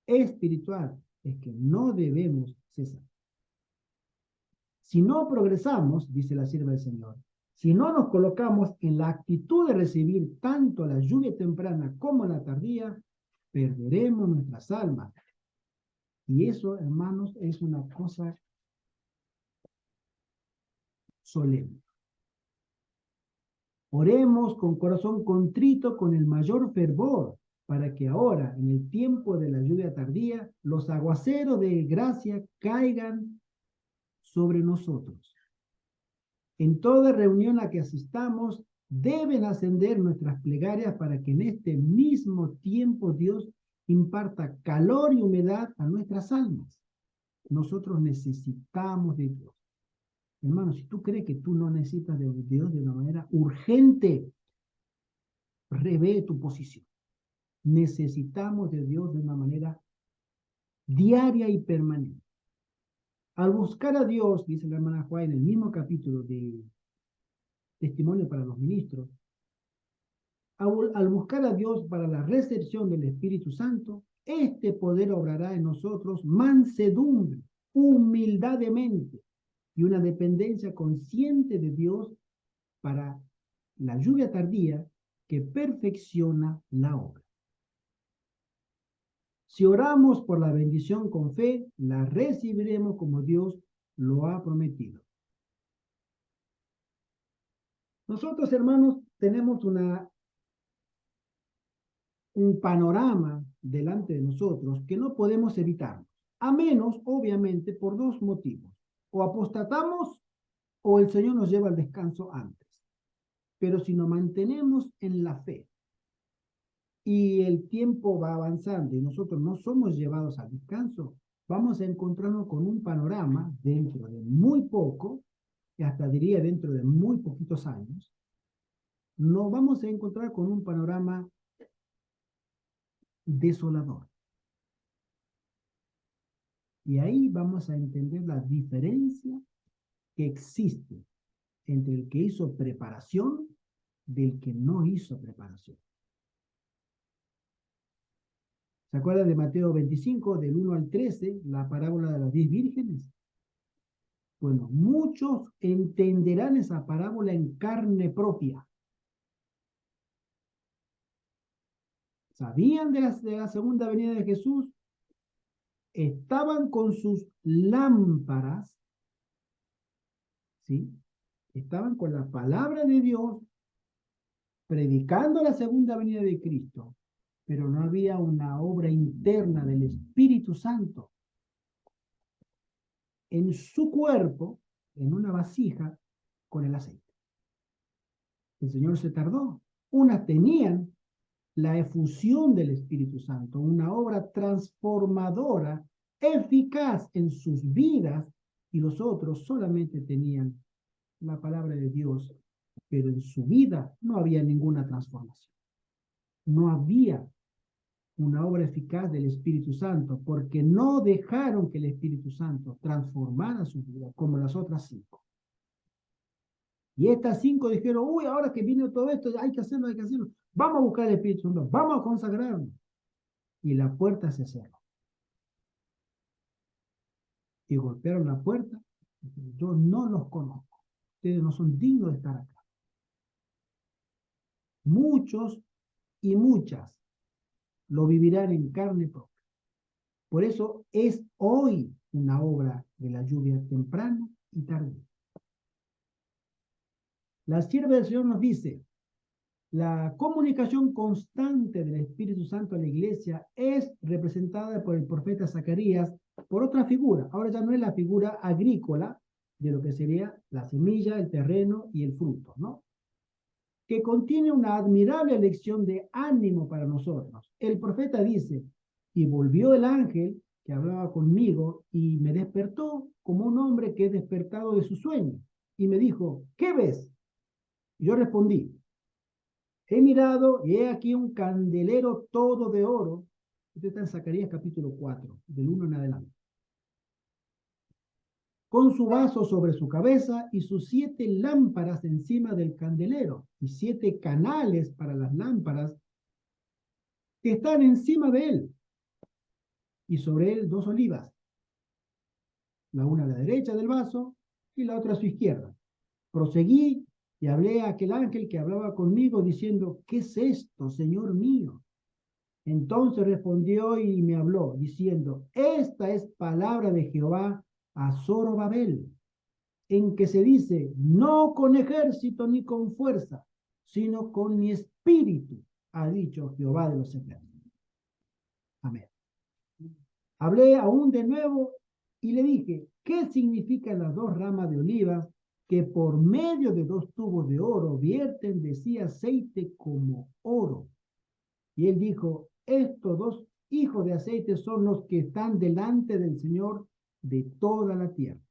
espiritual es que no debemos cesar. Si no progresamos, dice la sierva del Señor, si no nos colocamos en la actitud de recibir tanto la lluvia temprana como la tardía, perderemos nuestras almas. Y eso, hermanos, es una cosa solemne. Oremos con corazón contrito, con el mayor fervor, para que ahora, en el tiempo de la lluvia tardía, los aguaceros de gracia caigan sobre nosotros. En toda reunión a que asistamos, deben ascender nuestras plegarias para que en este mismo tiempo Dios imparta calor y humedad a nuestras almas. Nosotros necesitamos de Dios. Hermano, si tú crees que tú no necesitas de Dios de una manera urgente, revé tu posición. Necesitamos de Dios de una manera diaria y permanente. Al buscar a Dios, dice la hermana Juan en el mismo capítulo de Testimonio para los Ministros, al buscar a Dios para la recepción del Espíritu Santo, este poder obrará en nosotros mansedumbre, humildad de mente y una dependencia consciente de Dios para la lluvia tardía que perfecciona la obra. Si oramos por la bendición con fe, la recibiremos como Dios lo ha prometido. Nosotros, hermanos, tenemos un panorama delante de nosotros que no podemos evitar, a menos, obviamente, por dos motivos. O apostatamos o el Señor nos lleva al descanso antes. Pero si nos mantenemos en la fe y el tiempo va avanzando y nosotros no somos llevados al descanso, vamos a encontrarnos con un panorama dentro de muy poco, y hasta diría dentro de muy poquitos años, nos vamos a encontrar con un panorama desolador. Y ahí vamos a entender la diferencia que existe entre el que hizo preparación del que no hizo preparación. ¿Se acuerdan de Mateo 25, del 1 al 13, la parábola de las 10 vírgenes? Bueno, muchos entenderán esa parábola en carne propia. ¿Sabían de la segunda venida de Jesús? Estaban con sus lámparas, ¿sí? Estaban con la palabra de Dios, predicando la segunda venida de Cristo, pero no había una obra interna del Espíritu Santo en su cuerpo, en una vasija, con el aceite. El Señor se tardó. Unas tenían la efusión del Espíritu Santo, una obra transformadora, eficaz en sus vidas, y los otros solamente tenían la palabra de Dios, pero en su vida no había ninguna transformación. No había una obra eficaz del Espíritu Santo, porque no dejaron que el Espíritu Santo transformara su vida como las otras 5. Y estas 5 dijeron, uy, ahora que viene todo esto, hay que hacerlo, hay que hacerlo. Vamos a buscar el Espíritu Santo, vamos a consagrarnos. Y la puerta se cerró. Y golpearon la puerta. Yo no los conozco. Ustedes no son dignos de estar acá. Muchos y muchas lo vivirán en carne propia. Por eso es hoy una obra de la lluvia temprana y tardía. La sierva del Señor nos dice, la comunicación constante del Espíritu Santo a la iglesia es representada por el profeta Zacarías por otra figura. Ahora ya no es la figura agrícola de lo que sería la semilla, el terreno y el fruto, ¿no? Que contiene una admirable lección de ánimo para nosotros. El profeta dice, y volvió el ángel que hablaba conmigo y me despertó como un hombre que es despertado de su sueño. Y me dijo, ¿qué ves? Y yo respondí, he mirado y he aquí un candelero todo de oro. Esto está en Zacarías capítulo 4, del 1 en adelante. Con su vaso sobre su cabeza y sus 7 lámparas encima del candelero y 7 canales para las lámparas que están encima de él, y sobre él 2 olivas, la una a la derecha del vaso y la otra a su izquierda. Proseguí y hablé a aquel ángel que hablaba conmigo diciendo, ¿qué es esto, Señor mío? Entonces respondió y me habló diciendo, esta es palabra de Jehová a Zorobabel, en que se dice, no con ejército ni con fuerza, sino con mi espíritu, ha dicho Jehová de los ejércitos. Amén. Hablé aún de nuevo y le dije, ¿qué significan las 2 ramas de olivas que por medio de 2 tubos de oro vierten de sí aceite como oro? Y él dijo, estos 2 hijos de aceite son los que están delante del Señor de toda la tierra.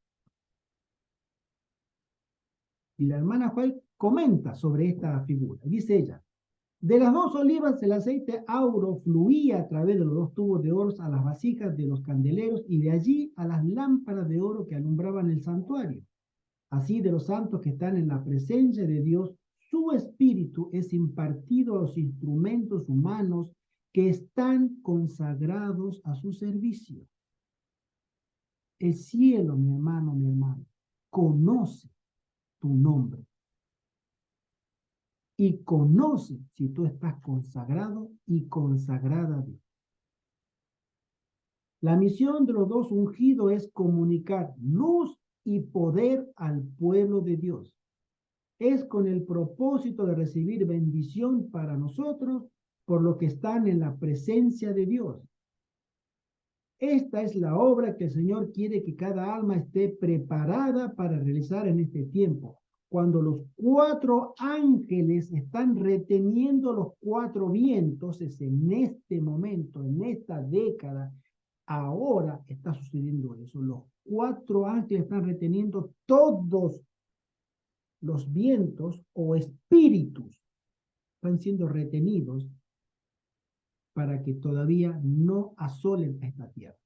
Y la hermana Juárez comenta sobre esta figura. Dice ella, de las 2 olivas el aceite auro fluía a través de los 2 tubos de oro a las vasijas de los candeleros y de allí a las lámparas de oro que alumbraban el santuario. Así de los santos que están en la presencia de Dios, su espíritu es impartido a los instrumentos humanos que están consagrados a su servicio. El cielo, mi hermano, conoce tu nombre. Y conoce si tú estás consagrado y consagrada a Dios. La misión de los 2 ungidos es comunicar luz y poder al pueblo de Dios. Es con el propósito de recibir bendición para nosotros por lo que están en la presencia de Dios. Esta es la obra que el Señor quiere que cada alma esté preparada para realizar en este tiempo. Cuando los 4 ángeles están reteniendo los 4 vientos, es en este momento, en esta década, ahora está sucediendo eso. Los 4 ángeles están reteniendo todos los vientos o espíritus. Están siendo retenidos para que todavía no asolen esta tierra.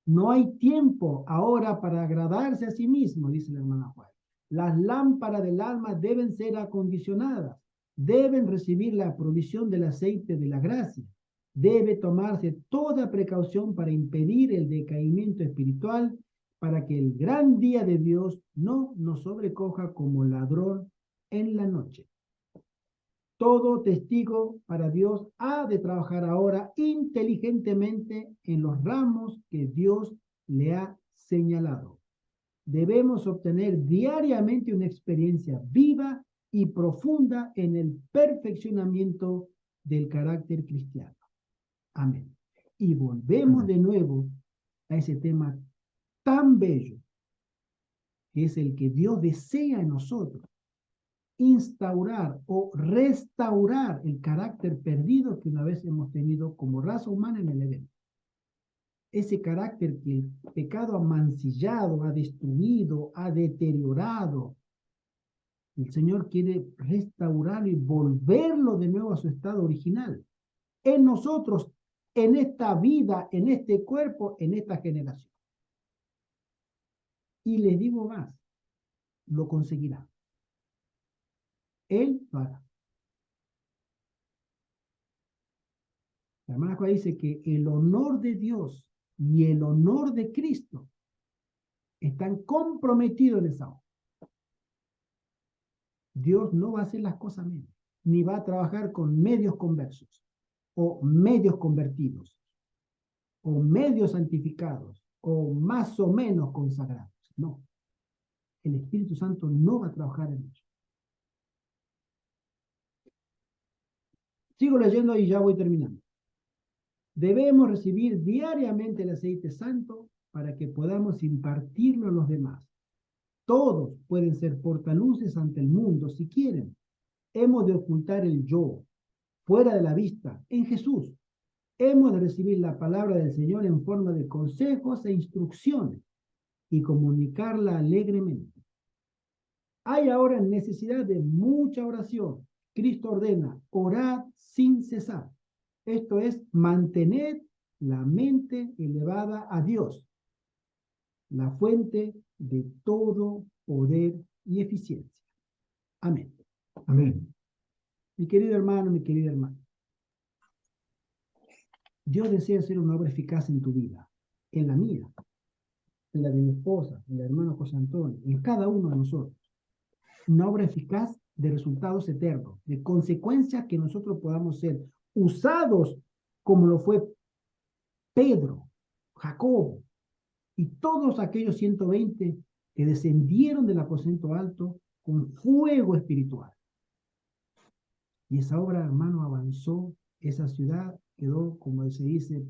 No hay tiempo ahora para agradarse a sí mismo, dice la hermana Juan. Las lámparas del alma deben ser acondicionadas, deben recibir la provisión del aceite de la gracia. Debe tomarse toda precaución para impedir el decaimiento espiritual, para que el gran día de Dios no nos sobrecoja como ladrón en la noche. Todo testigo para Dios ha de trabajar ahora inteligentemente en los ramos que Dios le ha señalado. Debemos obtener diariamente una experiencia viva y profunda en el perfeccionamiento del carácter cristiano. Amén. Y volvemos de nuevo a ese tema tan bello, que es el que Dios desea en nosotros. Instaurar o restaurar el carácter perdido que una vez hemos tenido como raza humana en el Edén. Ese carácter que el pecado ha mancillado, ha destruido, ha deteriorado. El Señor quiere restaurarlo y volverlo de nuevo a su estado original. En nosotros, en esta vida, en este cuerpo, en esta generación. Y les digo más, lo conseguirá. Él lo hará. La hermana Juárez dice que el honor de Dios y el honor de Cristo están comprometidos en esa obra. Dios no va a hacer las cosas menos, ni va a trabajar con medios conversos, o medios convertidos, o medios santificados, o más o menos consagrados. No. El Espíritu Santo no va a trabajar en ello. Sigo leyendo y ya voy terminando. Debemos recibir diariamente el aceite santo para que podamos impartirlo a los demás. Todos pueden ser portaluces ante el mundo si quieren. Hemos de ocultar el yo, fuera de la vista, en Jesús. Hemos de recibir la palabra del Señor en forma de consejos e instrucciones y comunicarla alegremente. Hay ahora necesidad de mucha oración. Cristo ordena, orad sin cesar. Esto es mantener la mente elevada a Dios, la fuente de todo poder y eficiencia. Amén. Amén. Mi querido hermano, mi querida hermana, Dios desea hacer una obra eficaz en tu vida, en la mía, en la de mi esposa, en la del hermano José Antonio, en cada uno de nosotros. Una obra eficaz de resultados eternos, de consecuencias que nosotros podamos ser usados como lo fue Pedro, Jacobo y todos aquellos 120 que descendieron del aposento alto con fuego espiritual. Y esa obra, hermano, avanzó, esa ciudad quedó, como se dice,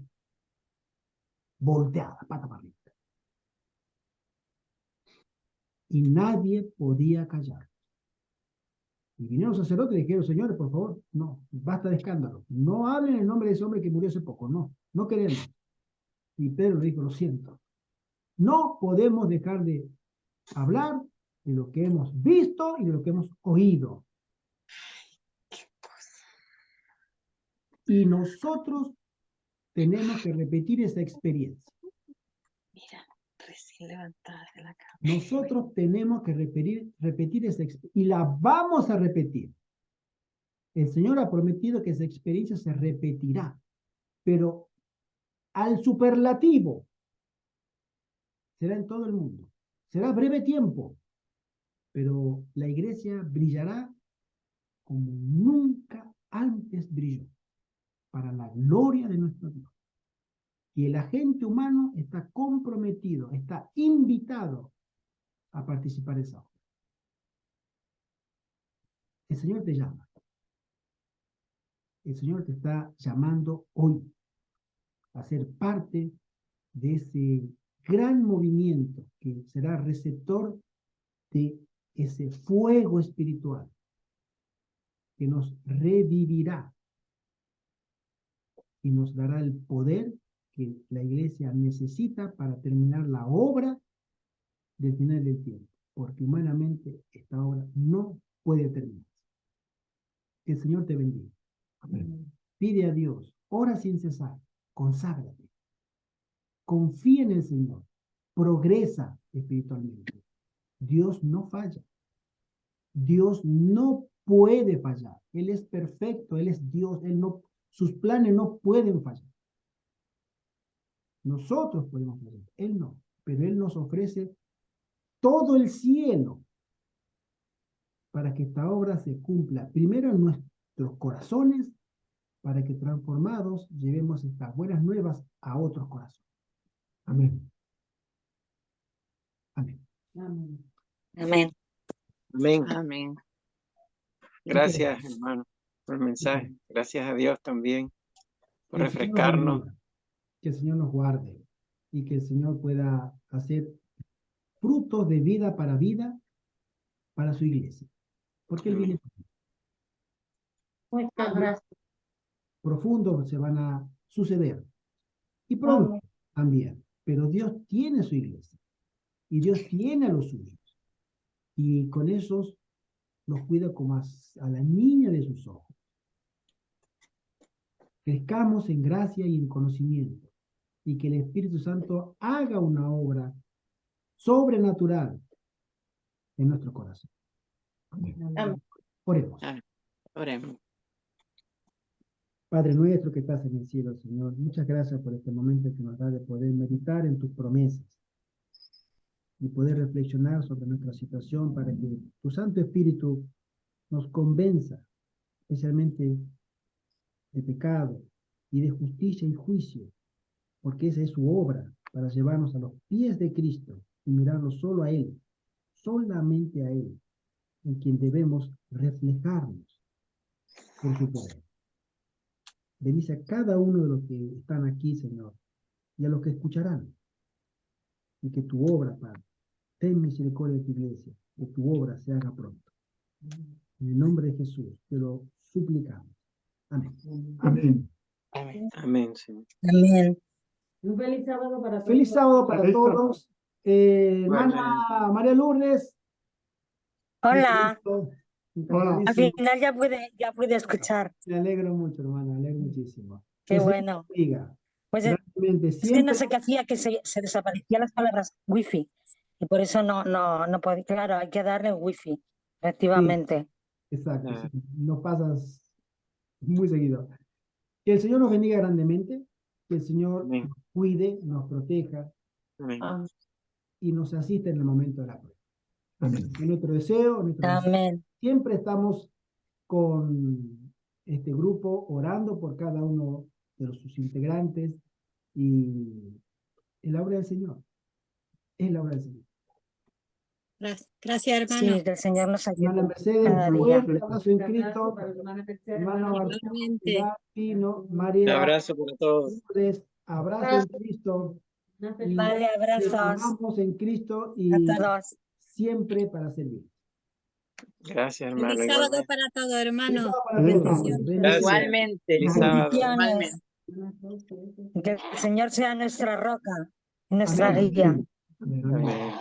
volteada, pata para arriba. Y nadie podía callar. Y vinieron los sacerdotes y dijeron, señores, por favor, no, basta de escándalo. No hablen en nombre de ese hombre que murió hace poco, no, no queremos. Y Pedro le dijo, lo siento. No podemos dejar de hablar de lo que hemos visto y de lo que hemos oído. Y nosotros tenemos que repetir esa experiencia. Mira, recién levantada de la cama. Nosotros tenemos que repetir esa experiencia. Y la vamos a repetir. El Señor ha prometido que esa experiencia se repetirá. Pero al superlativo. Será en todo el mundo. Será breve tiempo. Pero la iglesia brillará como nunca antes brilló. Para la gloria de nuestro Dios. Y el agente humano está comprometido, está invitado a participar de esa obra. El Señor te llama. El Señor te está llamando hoy a ser parte de ese gran movimiento que será receptor de ese fuego espiritual que nos revivirá y nos dará el poder que la iglesia necesita para terminar la obra del final del tiempo, porque humanamente esta obra no puede terminarse. Que el Señor te bendiga. Amén. Pide a Dios, ora sin cesar, conságrate, confía en el Señor, progresa espiritualmente. Dios no falla. Dios no puede fallar. Él es perfecto, Él es Dios, sus planes no pueden fallar. Nosotros podemos fallar, Él no, pero Él nos ofrece todo el cielo para que esta obra se cumpla, primero en nuestros corazones, para que transformados llevemos estas buenas nuevas a otros corazones. Amén. Amén. Amén. Amén. Amén. Amén. Gracias, hermano, por el mensaje. Gracias a Dios también por Que el Señor nos refrescarnos. bendiga, que el Señor nos guarde y que el Señor pueda hacer frutos de vida para su iglesia. Porque Él viene Muchas gracias. profundos, se van a suceder. Y pronto también. Pero Dios tiene su iglesia. Y Dios tiene a los suyos. Y con esos los cuida como a la niña de sus ojos. Crezcamos en gracia y en conocimiento. Y que el Espíritu Santo haga una obra sobrenatural en nuestro corazón. Amén. Oremos. Amén. Oremos. Padre nuestro que estás en el cielo, Señor, muchas gracias por este momento que nos da de poder meditar en tus promesas y poder reflexionar sobre nuestra situación para que tu Santo Espíritu nos convenza, especialmente de pecado y de justicia y juicio, porque esa es su obra para llevarnos a los pies de Cristo y mirarlo solo a Él, solamente a Él, en quien debemos reflejarnos por su poder. Bendice a cada uno de los que están aquí, Señor, y a los que escucharán. Y que tu obra, Padre, ten misericordia de tu iglesia, que tu obra se haga pronto. En el nombre de Jesús, te lo suplicamos. Amén. Amén. Amén. Amén, Señor. Amén. Un feliz sábado para todos. Feliz sábado para Feliz sábado. todos. Hermana Igualmente. María Lourdes, Hola, Mucho gusto, Hola. al encantadísimo. final ya pude escuchar. Me alegro mucho, hermano, me alegro muchísimo. Qué Que el Señor bueno. te bendiga Pues grandemente. es que no Siempre sé qué hacía, que se desaparecían las palabras wifi. Y por eso no podía. Claro, hay que darle wifi, sí, efectivamente. exacto, Ah, sí, nos pasas muy seguido. Que el Señor nos bendiga grandemente, que el Señor amén, nos cuide, nos proteja amén. y nos asista en el momento de la prueba. Amén. Es nuestro deseo, Amén. siempre estamos con este grupo orando por cada uno de sus integrantes y es la obra del Señor, es la obra del Señor. Gracias, Sí, hermano. que el Señor nos Hermana ayude Mercedes, cada un día. fuerte abrazo en Un abrazo Cristo. para la hermana Mercedes, Hermano hermano Martín, Igualmente. Pilar, Pino, Un María, abrazo para todos. Lourdes, abrazo en Cristo Una y feliz Vale, les abrazos amamos en Cristo a y todos. siempre para servir. Gracias, hermano. Feliz sábado Igualmente. para todos, Feliz hermano. sábado para Feliz todos. sábado. Bendiciones. Gracias. Igualmente. Feliz sábado. Bendiciones. Bendiciones. Que el Señor sea nuestra roca, nuestra Amén. guía. Amén. Amén. Amén.